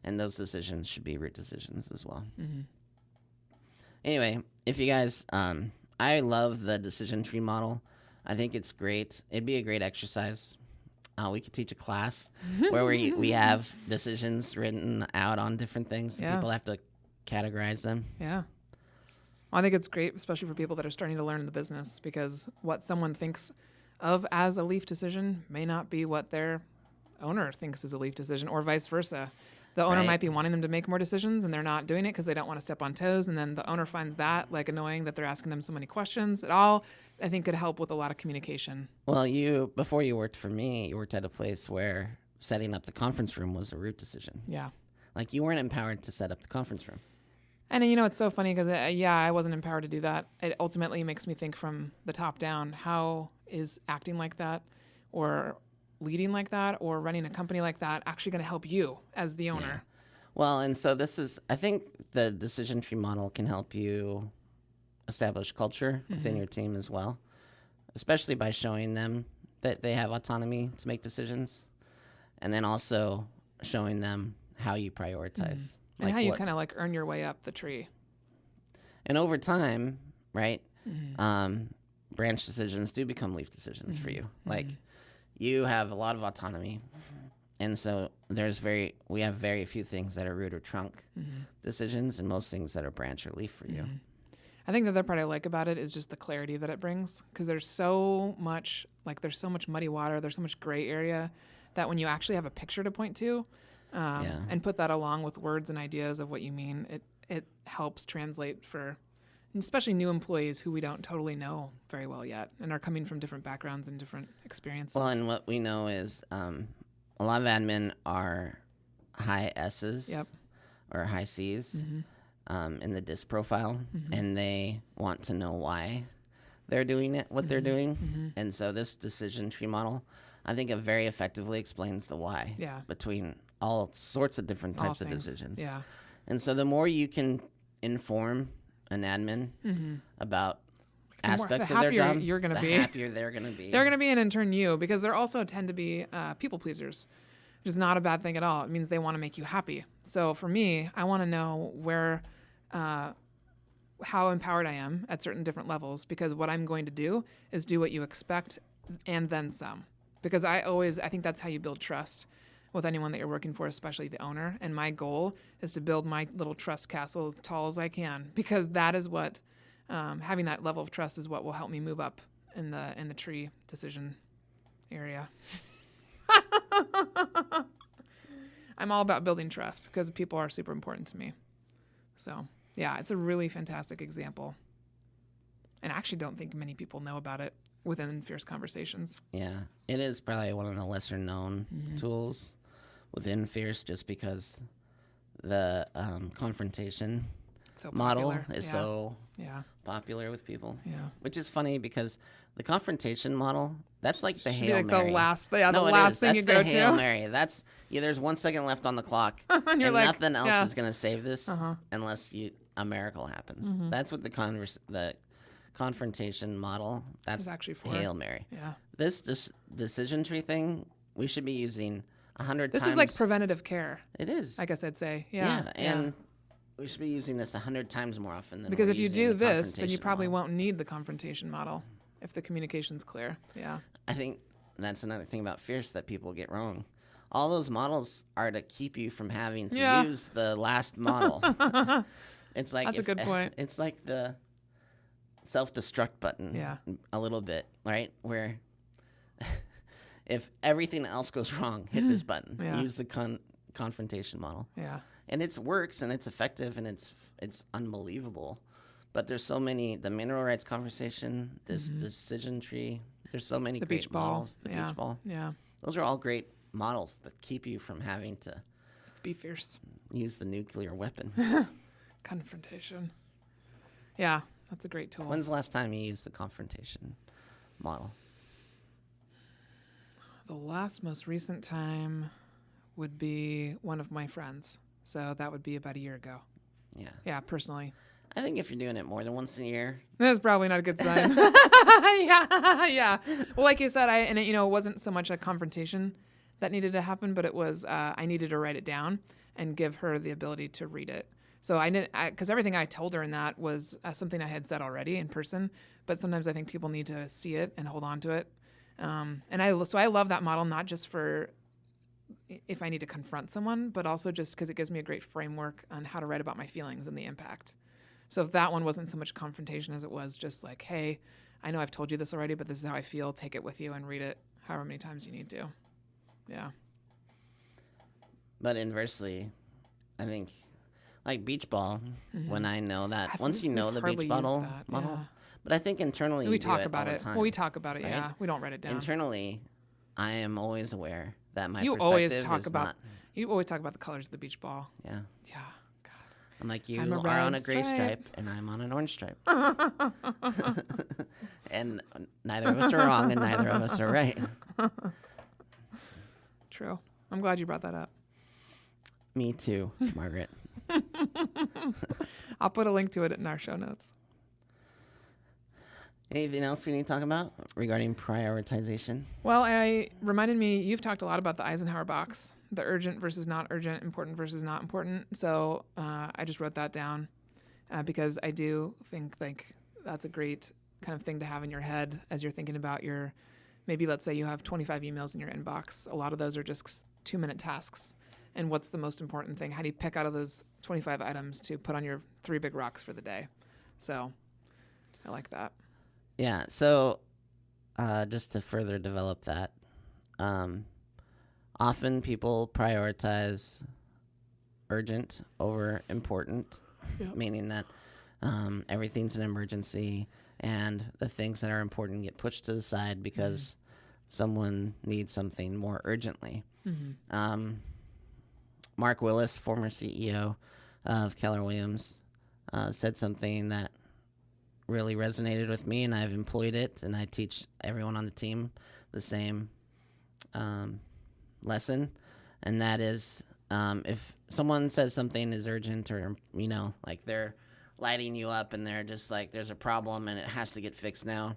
And those decisions should be root decisions as well. Anyway, if you guys, I love the decision tree model. I think it's great. It'd be a great exercise. We could teach a class where we have decisions written out on different things. Yeah. People have to categorize them. Yeah. Well, I think it's great, especially for people that are starting to learn the business, because what someone thinks of as a leaf decision may not be what their owner thinks is a leaf decision, or vice versa. The owner right? might be wanting them to make more decisions, and they're not doing it because they don't want to step on toes. And then the owner finds that like annoying that they're asking them so many questions. It all, I think, could help with a lot of communication. Well, before you worked for me, you worked at a place where setting up the conference room was a root decision. Yeah. Like you weren't empowered to set up the conference room. And it's so funny because, I wasn't empowered to do that. It ultimately makes me think from the top down, how is acting like that or leading like that or running a company like that actually going to help you as the owner? Yeah. Well, and so I think the decision tree model can help you establish culture within your team as well, especially by showing them that they have autonomy to make decisions, and then also showing them how you prioritize. And how you kind of like earn your way up the tree. And over time, right, branch decisions do become leaf decisions for you. Like you have a lot of autonomy. And so we have very few things that are root or trunk decisions, and most things that are branch or leaf for you. I think the other part I like about it is just the clarity that it brings, because there's so much muddy water, there's so much gray area that when you actually have a picture to point to, and put that along with words and ideas of what you mean, it helps translate for especially new employees who we don't totally know very well yet and are coming from different backgrounds and different experiences. Well, and what we know is a lot of admin are high S's or high C's in the DISC profile, and they want to know why they're doing what they're doing. And so this decision tree model, I think it very effectively explains the why between all sorts of different types of decisions. Yeah. And so the more you can inform an admin about aspects of their job, you're going to be, happier they're going to be. They're going to be, and in turn you, because they also tend to be people pleasers, which is not a bad thing at all. It means they want to make you happy. So for me, I want to know how empowered I am at certain different levels, because what I'm going to do is do what you expect and then some. Because I think that's how you build trust with anyone that you're working for, especially the owner. And my goal is to build my little trust castle as tall as I can, because that is what, having that level of trust is what will help me move up in the tree decision area. I'm all about building trust because people are super important to me. So yeah, it's a really fantastic example. And I actually don't think many people know about it within Fierce Conversations. Yeah, it is probably one of the lesser known tools within Fierce, just because the confrontation model is so popular with people. Yeah, which is funny because the confrontation model, that's like the Hail Mary. The last thing you go to. Hail Mary. That's there's 1 second left on the clock, and nothing else is going to save this unless a miracle happens. That's what the confrontation model. That's actually for Hail Mary. Yeah. This decision tree thing, we should be using 100 times. This is like preventative care. It is. I guess I'd say. Yeah. And we should be using this 100 times more often than because we're if you using do the this, then you confrontation probably model. won't need the confrontation model if the communication's clear. Yeah. I think that's another thing about Fierce that people get wrong. All those models are to keep you from having to use the last model. It's like that's a good point. It's like the self-destruct button a little bit, right? Where if everything else goes wrong, hit this button. Use the confrontation model. Yeah. And it works and it's effective and it's unbelievable. But there's so many, the mineral rights conversation, this decision tree, there's so many great beach ball. models. The beach ball. Yeah. Those are all great models that keep you from having to be fierce. Use the nuclear weapon. Confrontation. Yeah, that's a great tool. When's the last time you used the confrontation model? The most recent time would be one of my friends. So that would be about a year ago. Yeah. Yeah, personally. I think if you're doing it more than once a year, that's probably not a good sign. Yeah. Well, like you said, it wasn't so much a confrontation that needed to happen, but it was I needed to write it down and give her the ability to read it. So I didn't, because everything I told her in that was something I had said already in person. But sometimes I think people need to see it and hold on to it. So I love that model, not just for if I need to confront someone, but also just because it gives me a great framework on how to write about my feelings and the impact. So if that one wasn't so much confrontation as it was just like, hey, I know I've told you this already, but this is how I feel. Take it with you and read it however many times you need to. Yeah. But inversely, I think, like beach ball, when I know that, once you We've know the hardly beach used model, that, model, yeah. but I think internally We you do talk it about all it. the time. Well, we talk about it, right? yeah. We don't write it down. Internally, I am always aware that my You perspective always talk is about not. you always talk about the colors of the beach ball. Yeah. Yeah. God. I'm like, I'm you a are on red a gray stripe. stripe, and I'm on an orange stripe. And neither of us are wrong, and neither of us are right. True. I'm glad you brought that up. Me too, Margaret. I'll put a link to it in our show notes. Anything else we need to talk about regarding prioritization? Well, I reminded me, you've talked a lot about the Eisenhower box, the urgent versus not urgent, important versus not important. So I just wrote that down because I do think like that's a great kind of thing to have in your head as you're thinking about your, maybe let's say you have 25 emails in your inbox. A lot of those are just 2-minute tasks. And what's the most important thing? How do you pick out of those 25 items to put on your 3 big rocks for the day? So I like that. Yeah, so just to further develop that, often people prioritize urgent over important, meaning that everything's an emergency and the things that are important get pushed to the side because someone needs something more urgently. Mark Willis, former CEO of Keller Williams, said something that really resonated with me, and I've employed it, and I teach everyone on the team the same lesson, and that is if someone says something is urgent or, like they're lighting you up and they're just like, there's a problem and it has to get fixed now,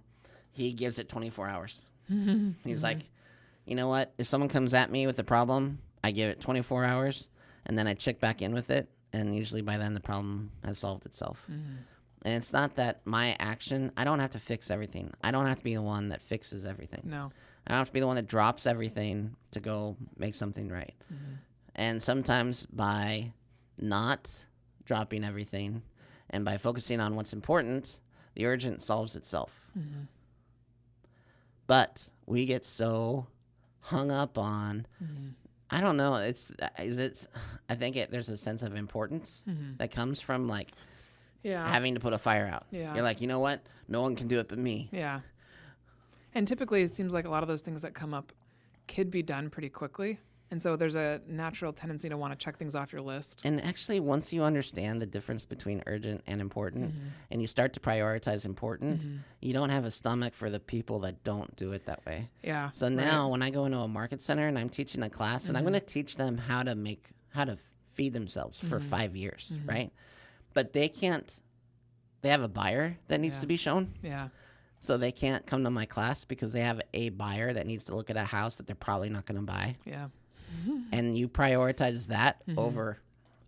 he gives it 24 hours. He's like, you know what? If someone comes at me with a problem, I give it 24 hours, and then I check back in with it, and usually by then the problem has solved itself. And it's not that my action, I don't have to fix everything. I don't have to be the one that fixes everything. No. I don't have to be the one that drops everything to go make something right. And sometimes by not dropping everything and by focusing on what's important, the urgent solves itself. But we get so hung up on, I don't know, I think there's a sense of importance that comes from like, having to put a fire out. You're like, you know what? No one can do it but me. Yeah. And typically it seems like a lot of those things that come up could be done pretty quickly. And so there's a natural tendency to want to check things off your list. And actually, once you understand the difference between urgent and important, and you start to prioritize important, you don't have a stomach for the people that don't do it that way. Yeah. So now when I go into a market center and I'm teaching a class, and I'm going to teach them how to feed themselves for 5 years, right? But they have a buyer that needs to be shown. Yeah. So they can't come to my class because they have a buyer that needs to look at a house that they're probably not going to buy. Yeah. And you prioritize that over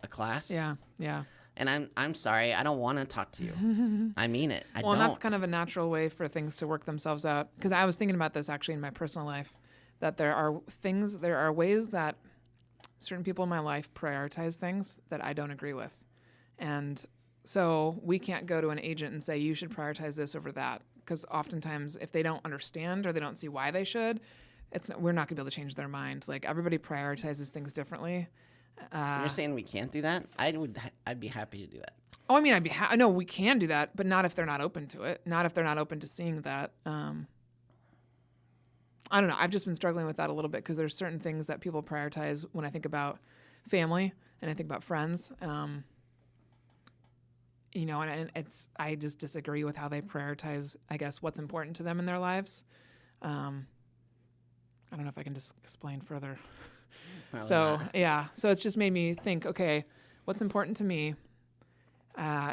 a class. Yeah. Yeah. And I'm sorry, I don't want to talk to you. I mean it. I don't. And that's kind of a natural way for things to work themselves out. Because I was thinking about this actually in my personal life, that there are ways that certain people in my life prioritize things that I don't agree with. And so we can't go to an agent and say, you should prioritize this over that. Because oftentimes if they don't understand or they don't see why they should, we're not going to be able to change their mind. Like everybody prioritizes things differently. You're saying we can't do that? I'd be happy to do that. Oh, I mean, no, we can do that, but not if they're not open to it. Not if they're not open to seeing that. I don't know. I've just been struggling with that a little bit because there's certain things that people prioritize when I think about family and I think about friends. And I just disagree with how they prioritize, I guess, what's important to them in their lives. I don't know if I can just explain further. So it's just made me think, okay, what's important to me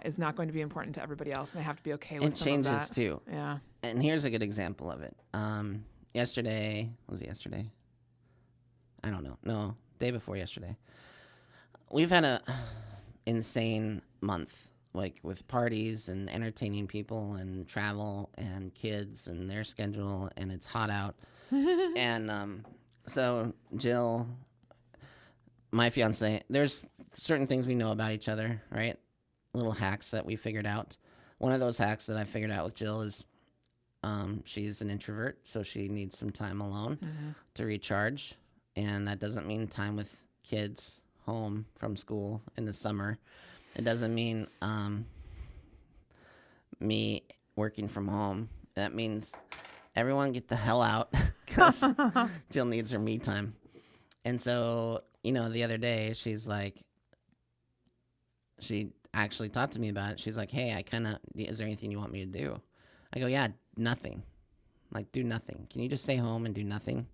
is not going to be important to everybody else, and I have to be okay with some of that. It changes too. Yeah. And here's a good example of it. Yesterday? I don't know. No, day before yesterday. We've had a insane month, like with parties and entertaining people and travel and kids and their schedule, and it's hot out. And so Jill, my fiance, there's certain things we know about each other, right? Little hacks that we figured out. One of those hacks that I figured out with Jill is she's an introvert, so she needs some time alone to recharge. And that doesn't mean time with kids, home from school in the summer. It doesn't mean me working from home. That means everyone get the hell out because Jill needs her me time. And so, the other day she actually talked to me about it. She's like, hey, is there anything you want me to do? I go, yeah, nothing. Like, do nothing. Can you just stay home and do nothing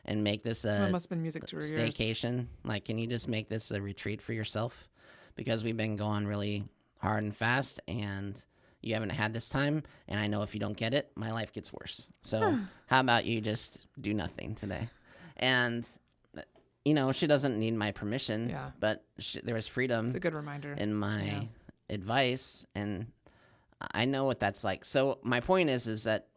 and make this a must have been music to her ears. Staycation? Like, can you just make this a retreat for yourself? Because we've been going really hard and fast, and you haven't had this time, and I know if you don't get it, my life gets worse. So how about you just do nothing today? And, she doesn't need my permission, but there was freedom. It's a good reminder. In my advice, and I know what that's like. So my point is that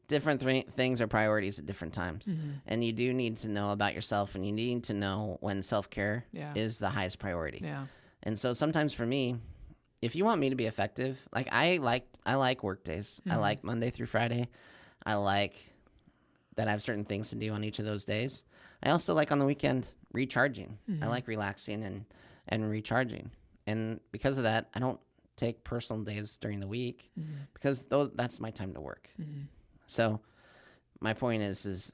different things are priorities at different times. Mm-hmm. And you do need to know about yourself, and you need to know when self-care is the highest priority. Yeah. And so sometimes for me, if you want me to be effective, like I like work days. Mm-hmm. I like Monday through Friday. I like that I have certain things to do on each of those days. I also like on the weekend recharging. Mm-hmm. I like relaxing and recharging. And because of that, I don't take personal days during the week because that's my time to work. Mm-hmm. So my point is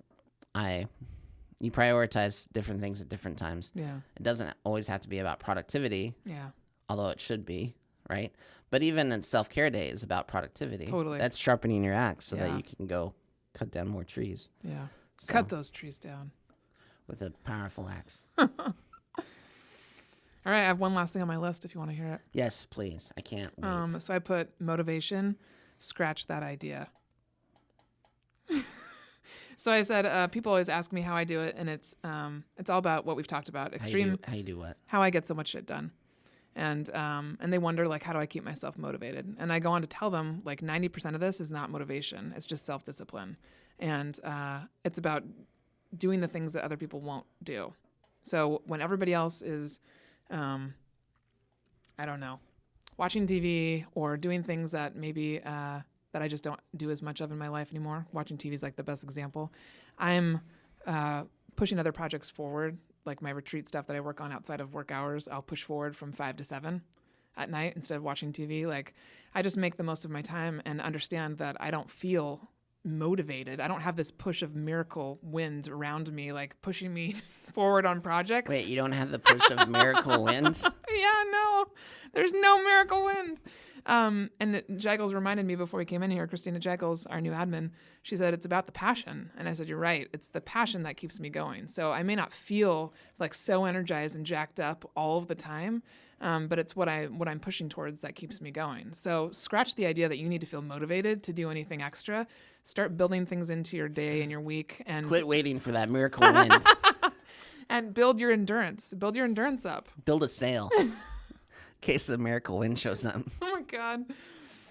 you prioritize different things at different times. Yeah. It doesn't always have to be about productivity. Yeah. Although it should be, right? But even in self-care day is about productivity. Totally. That's sharpening your axe so that you can go cut down more trees. Yeah. So, cut those trees down. With a powerful axe. All right, I have one last thing on my list if you want to hear it. Yes, please. I can't wait. So I put motivation, scratch that idea. So I said, people always ask me how I do it, and it's all about what we've talked about. How you do what? How I get so much shit done. And they wonder, like, how do I keep myself motivated? And I go on to tell them, like, 90% of this is not motivation. It's just self-discipline. And it's about doing the things that other people won't do. So when everybody else is, I don't know, watching TV or doing things that maybe that I just don't do as much of in my life anymore. Watching TV is like the best example. I'm pushing other projects forward, like my retreat stuff that I work on outside of work hours. I'll push forward from 5 to 7 at night instead of watching TV. Like, I just make the most of my time and understand that I don't feel motivated. I don't have this push of miracle wind around me, like pushing me forward on projects. Wait, you don't have the push of miracle wind? Yeah, no, there's no miracle wind. And Jaggles reminded me before we came in here, Christina Jaggles, our new admin, she said, it's about the passion. And I said, you're right. It's the passion that keeps me going. So I may not feel like so energized and jacked up all of the time. But it's what I'm pushing towards that keeps me going. So scratch the idea that you need to feel motivated to do anything extra. Start building things into your day and your week, and quit waiting for that miracle wind. And build your endurance. Build your endurance up. Build a sail in case the miracle wind shows up. Oh my God.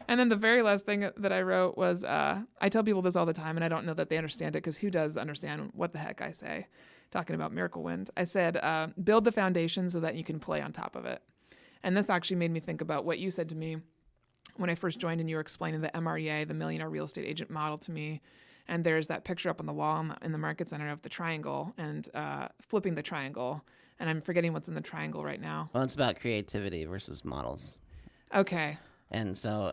And then the very last thing that I wrote was, I tell people this all the time, and I don't know that they understand it, because who does understand what the heck I say? Talking about miracle wind. I said, build the foundation so that you can play on top of it. And this actually made me think about what you said to me when I first joined, and you were explaining the MREA, the Millionaire Real Estate Agent model, to me. And there's that picture up on the wall in the Market Center of the triangle and flipping the triangle. And I'm forgetting what's in the triangle right now. Well, it's about creativity versus models. Okay. And so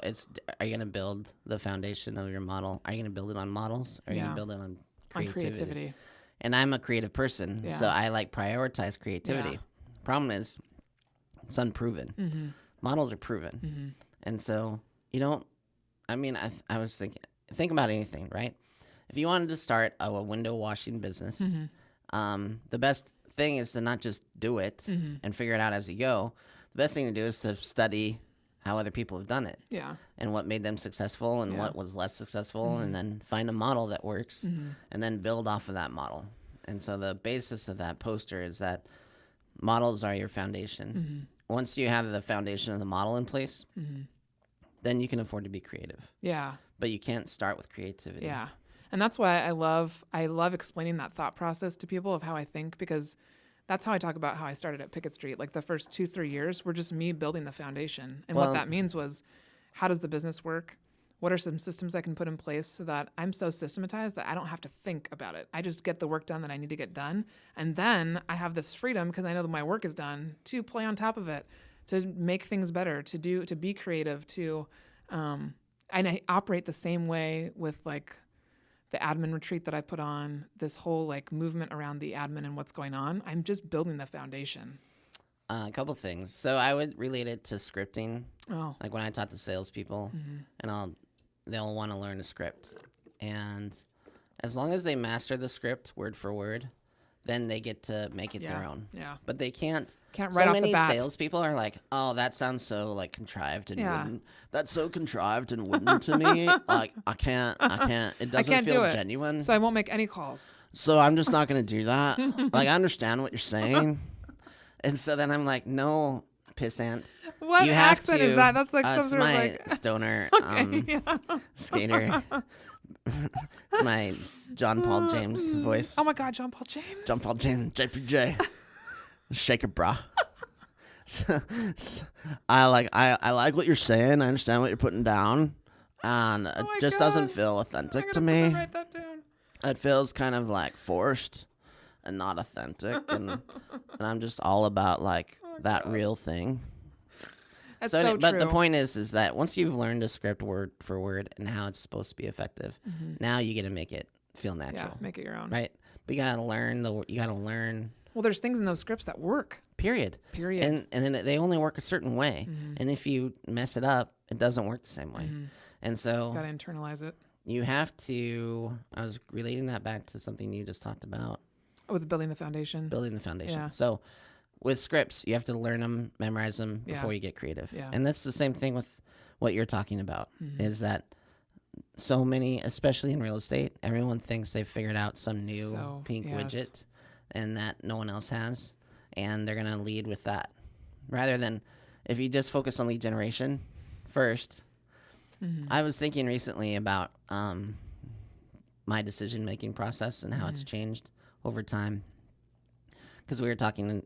are you going to build the foundation of your model? Are you going to build it on models? Or are you going to build it on creativity? And I'm a creative person, so I prioritize creativity. Yeah. Problem is, it's unproven. Mm-hmm. Models are proven. Mm-hmm. And so I was thinking, think about anything, right? If you wanted to start a window washing business, the best thing is to not just do it and figure it out as you go. The best thing to do is to study how other people have done it. Yeah. And what made them successful and what was less successful, and then find a model that works and then build off of that model. And so the basis of that poster is that models are your foundation. Once you have the foundation of the model in place, then you can afford to be creative. Yeah. But you can't start with creativity. Yeah. And that's why I love explaining that thought process to people of how I think, because that's how I talk about how I started at Pickett Street. Like the first 2-3 years were just me building the foundation. And what that means was, how does the business work? What are some systems I can put in place so that I'm so systematized that I don't have to think about it? I just get the work done that I need to get done. And then I have this freedom because I know that my work is done to play on top of it, to make things better, to be creative, and I operate the same way with like the admin retreat that I put on, this whole like movement around the admin and what's going on. I'm just building the foundation. A couple things. So I would relate it to scripting. Oh. Like when I talk to salespeople, and they'll want to learn a script, and as long as they master the script word for word, then they get to make it their own. Yeah. But they can't. Right so off many the bat. Salespeople are like, "Oh, that sounds so like contrived and wooden. That's so contrived and wooden to me. Like I can't. It doesn't feel genuine. So I won't make any calls. So I'm just not gonna do that. Like I understand what you're saying." And so then I'm like, "No, pissant. What accent is that? That's like some it's sort of my like stoner skater. My John Paul James voice. Oh my God, John Paul James. John Paul James, JPJ. Shake it, brah. I like what you're saying. I understand what you're putting down, and it just doesn't feel authentic to me. Write that down. It feels kind of like forced and not authentic, and I'm just all about like that real thing. That's so true. But the point is that once you've learned a script word for word and how it's supposed to be effective, now you get to make it feel natural. Yeah, make it your own. Right? But you gotta learn. Well, there's things in those scripts that work. Period. And then they only work a certain way. And if you mess it up, it doesn't work the same way. And so gotta internalize it. You have to. I was relating that back to something you just talked about. With building the foundation. Yeah. So with scripts, you have to learn them, memorize them before you get creative. Yeah. And that's the same thing with what you're talking about, is that so many, especially in real estate, everyone thinks they've figured out some new pink widget and that no one else has. And they're going to lead with that. Rather than if you just focus on lead generation first. I was thinking recently about my decision-making process and how it's changed over time. Because we were talking,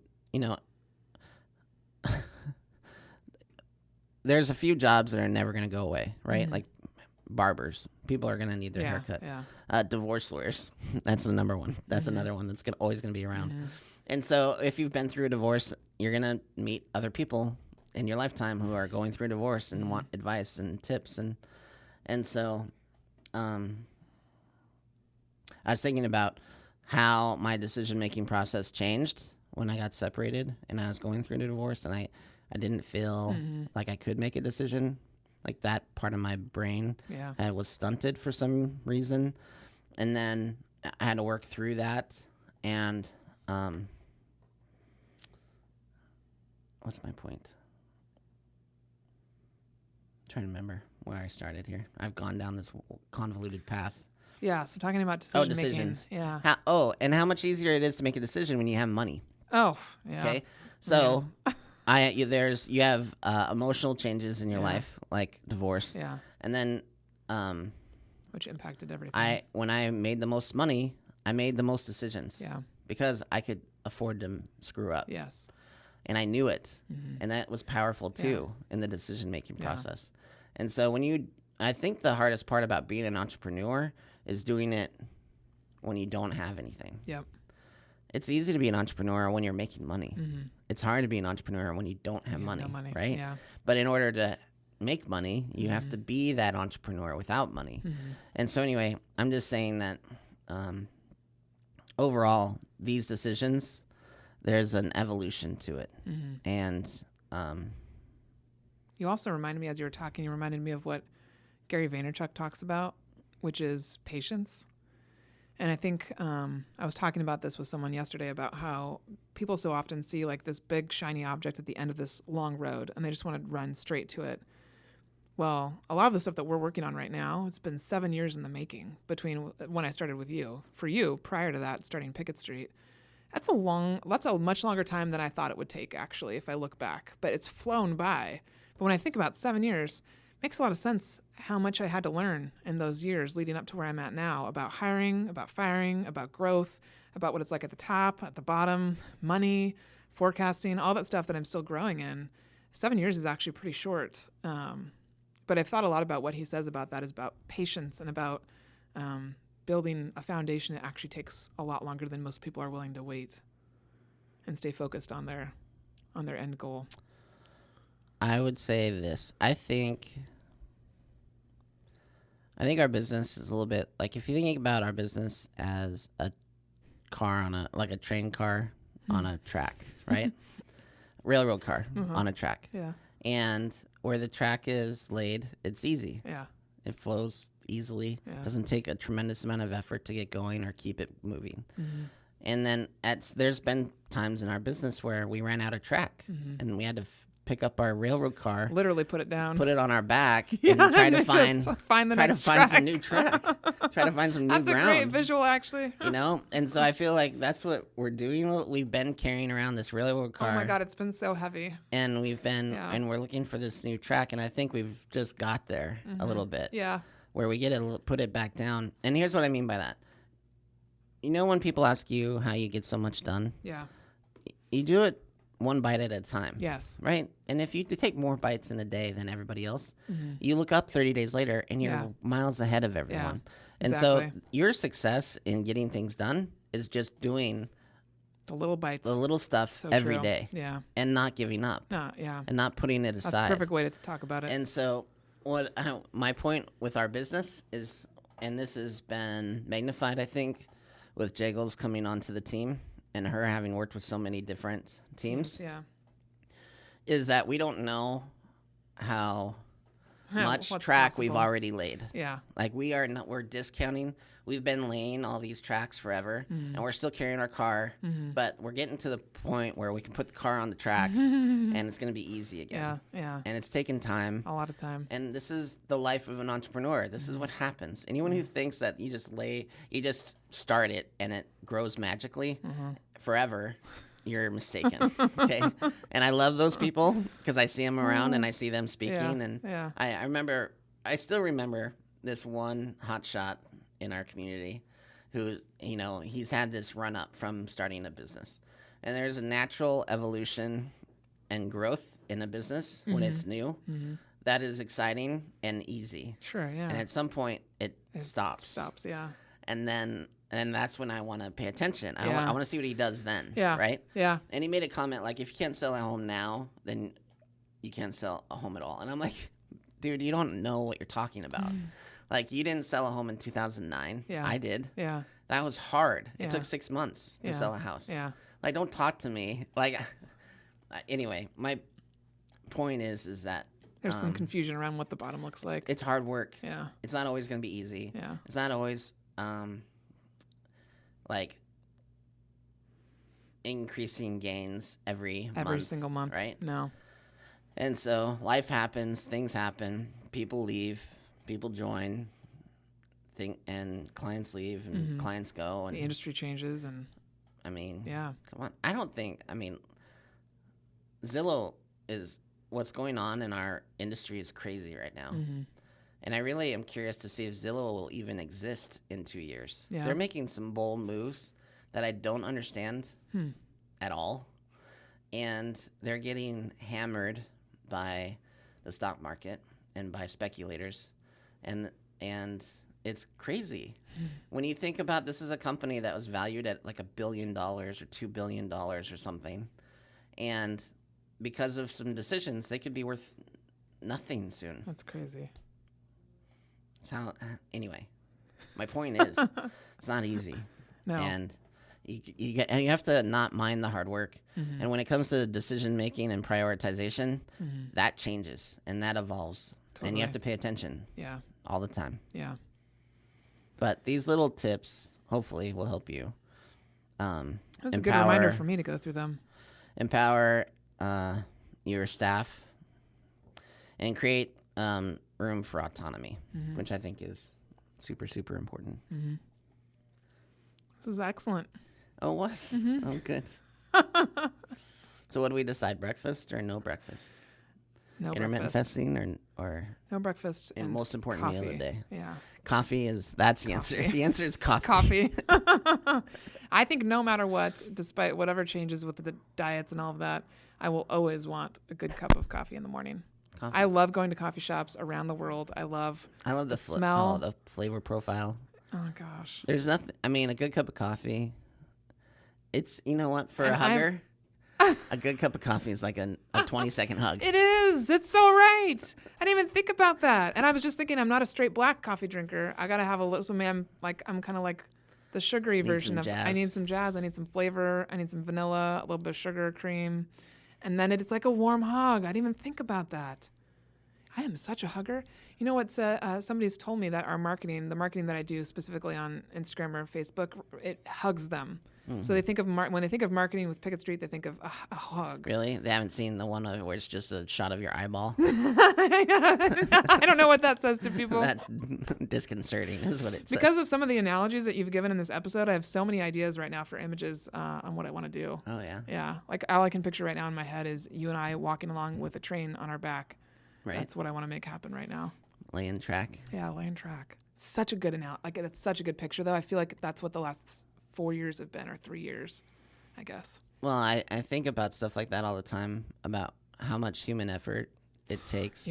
there's a few jobs that are never going to go away, right? Like barbers. People are going to need their haircut. Yeah. Divorce lawyers. That's the number one. That's another one that's always going to be around. And so if you've been through a divorce, you're going to meet other people in your lifetime who are going through a divorce and want advice and tips. And so I was thinking about how my decision-making process changed when I got separated and I was going through the divorce, and I didn't feel like I could make a decision. Like that part of my brain was stunted for some reason. And then I had to work through that. And what's my point? I'm trying to remember where I started here. I've gone down this convoluted path. Yeah, so talking about decision making. Decisions. Yeah. And how much easier it is to make a decision when you have money. Oh, yeah. Okay. So you have emotional changes in your life, like divorce. Yeah. And then which impacted everything. When I made the most money, I made the most decisions. Yeah. Because I could afford to screw up. Yes. And I knew it. And that was powerful too in the decision making process. And so I think the hardest part about being an entrepreneur is doing it when you don't have anything. Yep. It's easy to be an entrepreneur when you're making money. It's hard to be an entrepreneur when you don't have money, right? Yeah. But in order to make money, you have to be that entrepreneur without money. And so anyway, I'm just saying that overall, these decisions, there's an evolution to it. And you also reminded me, as you were talking, you reminded me of what Gary Vaynerchuk talks about, which is patience. And I think I was talking about this with someone yesterday about how people so often see like this big shiny object at the end of this long road and they just want to run straight to it. Well, a lot of the stuff that we're working on right now, it's been 7 years in the making between when I started with you. For you, prior to that, starting Pickett Street, that's a much longer time than I thought it would take, actually, if I look back. But it's flown by. But when I think about 7 years, it makes a lot of sense how much I had to learn in those years leading up to where I'm at now about hiring, about firing, about growth, about what it's like at the top, at the bottom, money, forecasting, all that stuff that I'm still growing in. 7 years is actually pretty short. But I've thought a lot about what he says about that is about patience and about building a foundation that actually takes a lot longer than most people are willing to wait and stay focused on their end goal. I would say this. I think our business is a little bit like, if you think about our business as a car like a train car on a track, right? Railroad car on a track. Yeah. And where the track is laid, it's easy. Yeah. It flows easily. Yeah. Doesn't take a tremendous amount of effort to get going or keep it moving. Mm-hmm. And then there's been times in our business where we ran out of track and we had to pick up our railroad car, literally put it down, put it on our back, yeah, and try to find some new track, try to find some new That's ground. a great visual, actually. You know, and so I feel like that's what we're doing. We've been carrying around this railroad car. Oh my God, it's been so heavy. And and we're looking for this new track, and I think we've just got there a little bit. Yeah. Where we get to put it back down. And here's what I mean by that. You know, when people ask you how you get so much done? Yeah. You do it one bite at a time. Yes. Right? And if you take more bites in a day than everybody else, you look up 30 days later and you're miles ahead of everyone. Yeah, and exactly. So your success in getting things done is just doing the little bites, the little stuff every day. Yeah. And not giving up. Yeah. And not putting it aside. That's a perfect way to talk about it. And so my point with our business is, and this has been magnified, I think, with Jaggles coming onto the team and her having worked with so many different teams, is that we don't know how much track we've already laid. Yeah. Like we're discounting. We've been laying all these tracks forever and we're still carrying our car, but we're getting to the point where we can put the car on the tracks and it's going to be easy again. Yeah. And it's taken time. A lot of time. And this is the life of an entrepreneur. This is what happens. Anyone who thinks that you just start it and it grows magically forever, you're mistaken. Okay. And I love those people because I see them around and I see them speaking. And I still remember this one hotshot in our community who, he's had this run up from starting a business. And there's a natural evolution and growth in a business when it's new. That is exciting and easy. Sure, yeah. And at some point it stops. Stops, yeah. And that's when I want to pay attention. I want to see what he does then. Yeah. Right? Yeah. And he made a comment like, if you can't sell a home now, then you can't sell a home at all. And I'm like, dude, you don't know what you're talking about. Like, you didn't sell a home in 2009. Yeah. I did. Yeah. That was hard. Yeah. It took 6 months to sell a house. Yeah. Like, don't talk to me. Like, anyway, my point is that there's some confusion around what the bottom looks like. it's hard work. Yeah. It's not always going to be easy. Yeah. It's not always like increasing gains every single month, right? No. And so life happens, things happen, people leave, people join, and clients leave, and clients go, and the industry changes, and I mean, yeah, come on. Zillow is what's going on in our industry is crazy right now. And I really am curious to see if Zillow will even exist in 2 years. Yeah. They're making some bold moves that I don't understand at all. And they're getting hammered by the stock market and by speculators. And it's crazy. When you think about, this is a company that was valued at like $1 billion or $2 billion or something. And because of some decisions, they could be worth nothing soon. That's crazy. Anyway, my point is, it's not easy. No. And you have to not mind the hard work. And when it comes to decision making and prioritization, that changes and that evolves. And you have to pay attention. Yeah. All the time. Yeah. But these little tips, hopefully, will help you. That was a good reminder for me to go through them. Empower your staff and create room for autonomy, which I think is super, super important. This is excellent. Oh, what? Oh, good. So what do we decide, breakfast or no breakfast? No Intermittent breakfast. fasting or No breakfast and most important coffee. meal of the day? Yeah. That's the answer. The answer is coffee. Coffee. I think no matter what, despite whatever changes with the diets and all of that, I will always want a good cup of coffee in the morning. coffee. I love going to coffee shops around the world. I love the smell. the flavor profile. Oh gosh. There's nothing. I mean, a good cup of coffee. It's, you know what, for And a hugger, a good cup of coffee is like a 20-second hug. It is. It's so right. I didn't even think about that. And I was just thinking, I'm not a straight black coffee drinker. I gotta have a little. So I'm kind of like the sugary version of. Jazz. I need some jazz. I need some flavor. I need some vanilla. A little bit of sugar, cream, and then it's like a warm hug. I didn't even think about that. I am such a hugger. You know what? Somebody's told me that the marketing that I do specifically on Instagram or Facebook, it hugs them. Mm-hmm. So they think of when they think of marketing with Pickett Street, they think of a hug. Really? They haven't seen the one where it's just a shot of your eyeball? I don't know what that says to people. That's disconcerting, is what it says. Because of some of the analogies that you've given in this episode, I have so many ideas right now for images on what I want to do. Oh, yeah? Yeah. Like all I can picture right now in my head is you and I walking along with a train on our back. Right. That's what I want to make happen right now. Laying track. Yeah, laying track. Such a good it's such a good picture, though. I feel like that's what the last 4 years have been, or 3 years, I guess. Well, I think about stuff like that all the time, about how much human effort it takes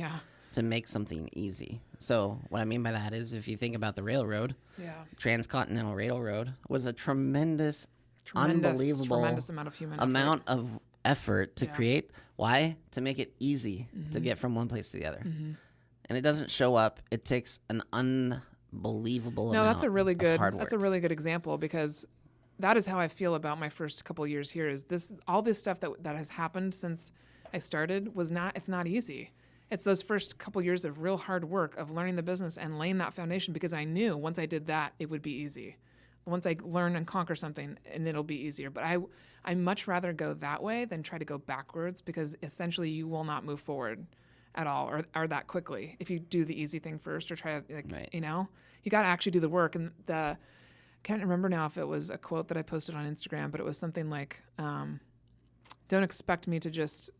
to make something easy. So what I mean by that is, if you think about the railroad, Transcontinental Railroad was a tremendous unbelievable amount of human of effort to create. Why? To make it easy to get from one place to the other. Mm-hmm. And it doesn't show up. It takes an unbelievable amount that's a really good hard work. That's a really good example, because that is how I feel about my first couple of years here. Is all this stuff that has happened since I started it's not easy. It's those first couple years of real hard work of learning the business and laying that foundation, because I knew once I did that, it would be easy. Once I learn and conquer something, and it'll be easier. But I much rather go that way than try to go backwards, because essentially you will not move forward at all or that quickly if you do the easy thing first, or try to you got to actually do the work. And I can't remember now if it was a quote that I posted on Instagram, but it was something like, don't expect me to just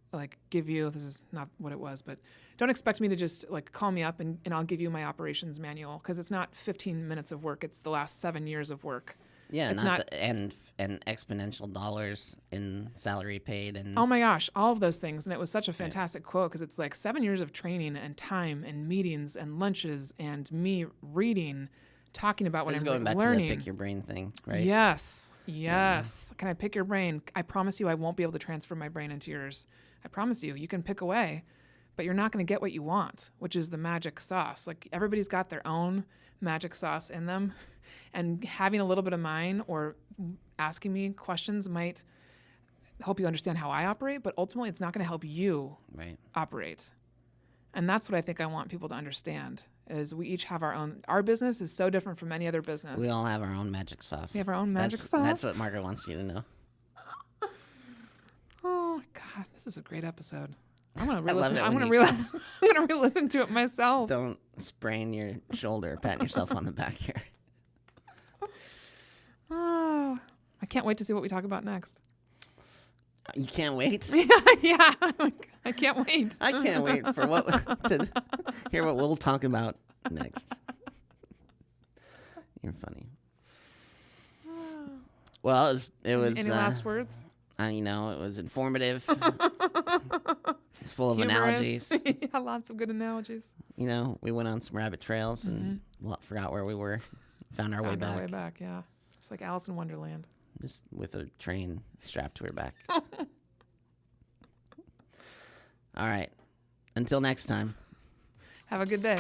give you, this is not what it was, but don't expect me to just call me up and I'll give you my operations manual, because it's not 15 minutes of work. It's the last 7 years of work. Yeah, and exponential dollars in salary paid. And oh my gosh, all of those things. And it was such a fantastic quote, because it's 7 years of training and time and meetings and lunches and me reading, talking about what I'm learning. Going back to the pick your brain thing, right? Yes. Yeah. Can I pick your brain? I promise you I won't be able to transfer my brain into yours. I promise you. You can pick away, but you're not going to get what you want, which is the magic sauce. Everybody's got their own magic sauce in them, and having a little bit of mine or asking me questions might help you understand how I operate, but ultimately it's not going to help you operate. And that's what I think I want people to understand, is we each have our own. Our business is so different from any other business. We all have our own magic sauce. We have our own magic sauce. That's what Margaret wants you to know. Oh God, this is a great episode. I'm gonna re-listen. I'm gonna re-listen to it myself. Don't sprain your shoulder, patting yourself on the back here. Oh, I can't wait to see what we talk about next. You can't wait? Yeah, I can't wait. I can't wait for to hear what we'll talk about next. You're funny. Well, it was. Any last words? It was informative. It's full of humorous analogies. Yeah, lots of good analogies. We went on some rabbit trails and forgot where we were. Found our way back. Yeah. Just like Alice in Wonderland. Just with a train strapped to her back. All right. Until next time. Have a good day.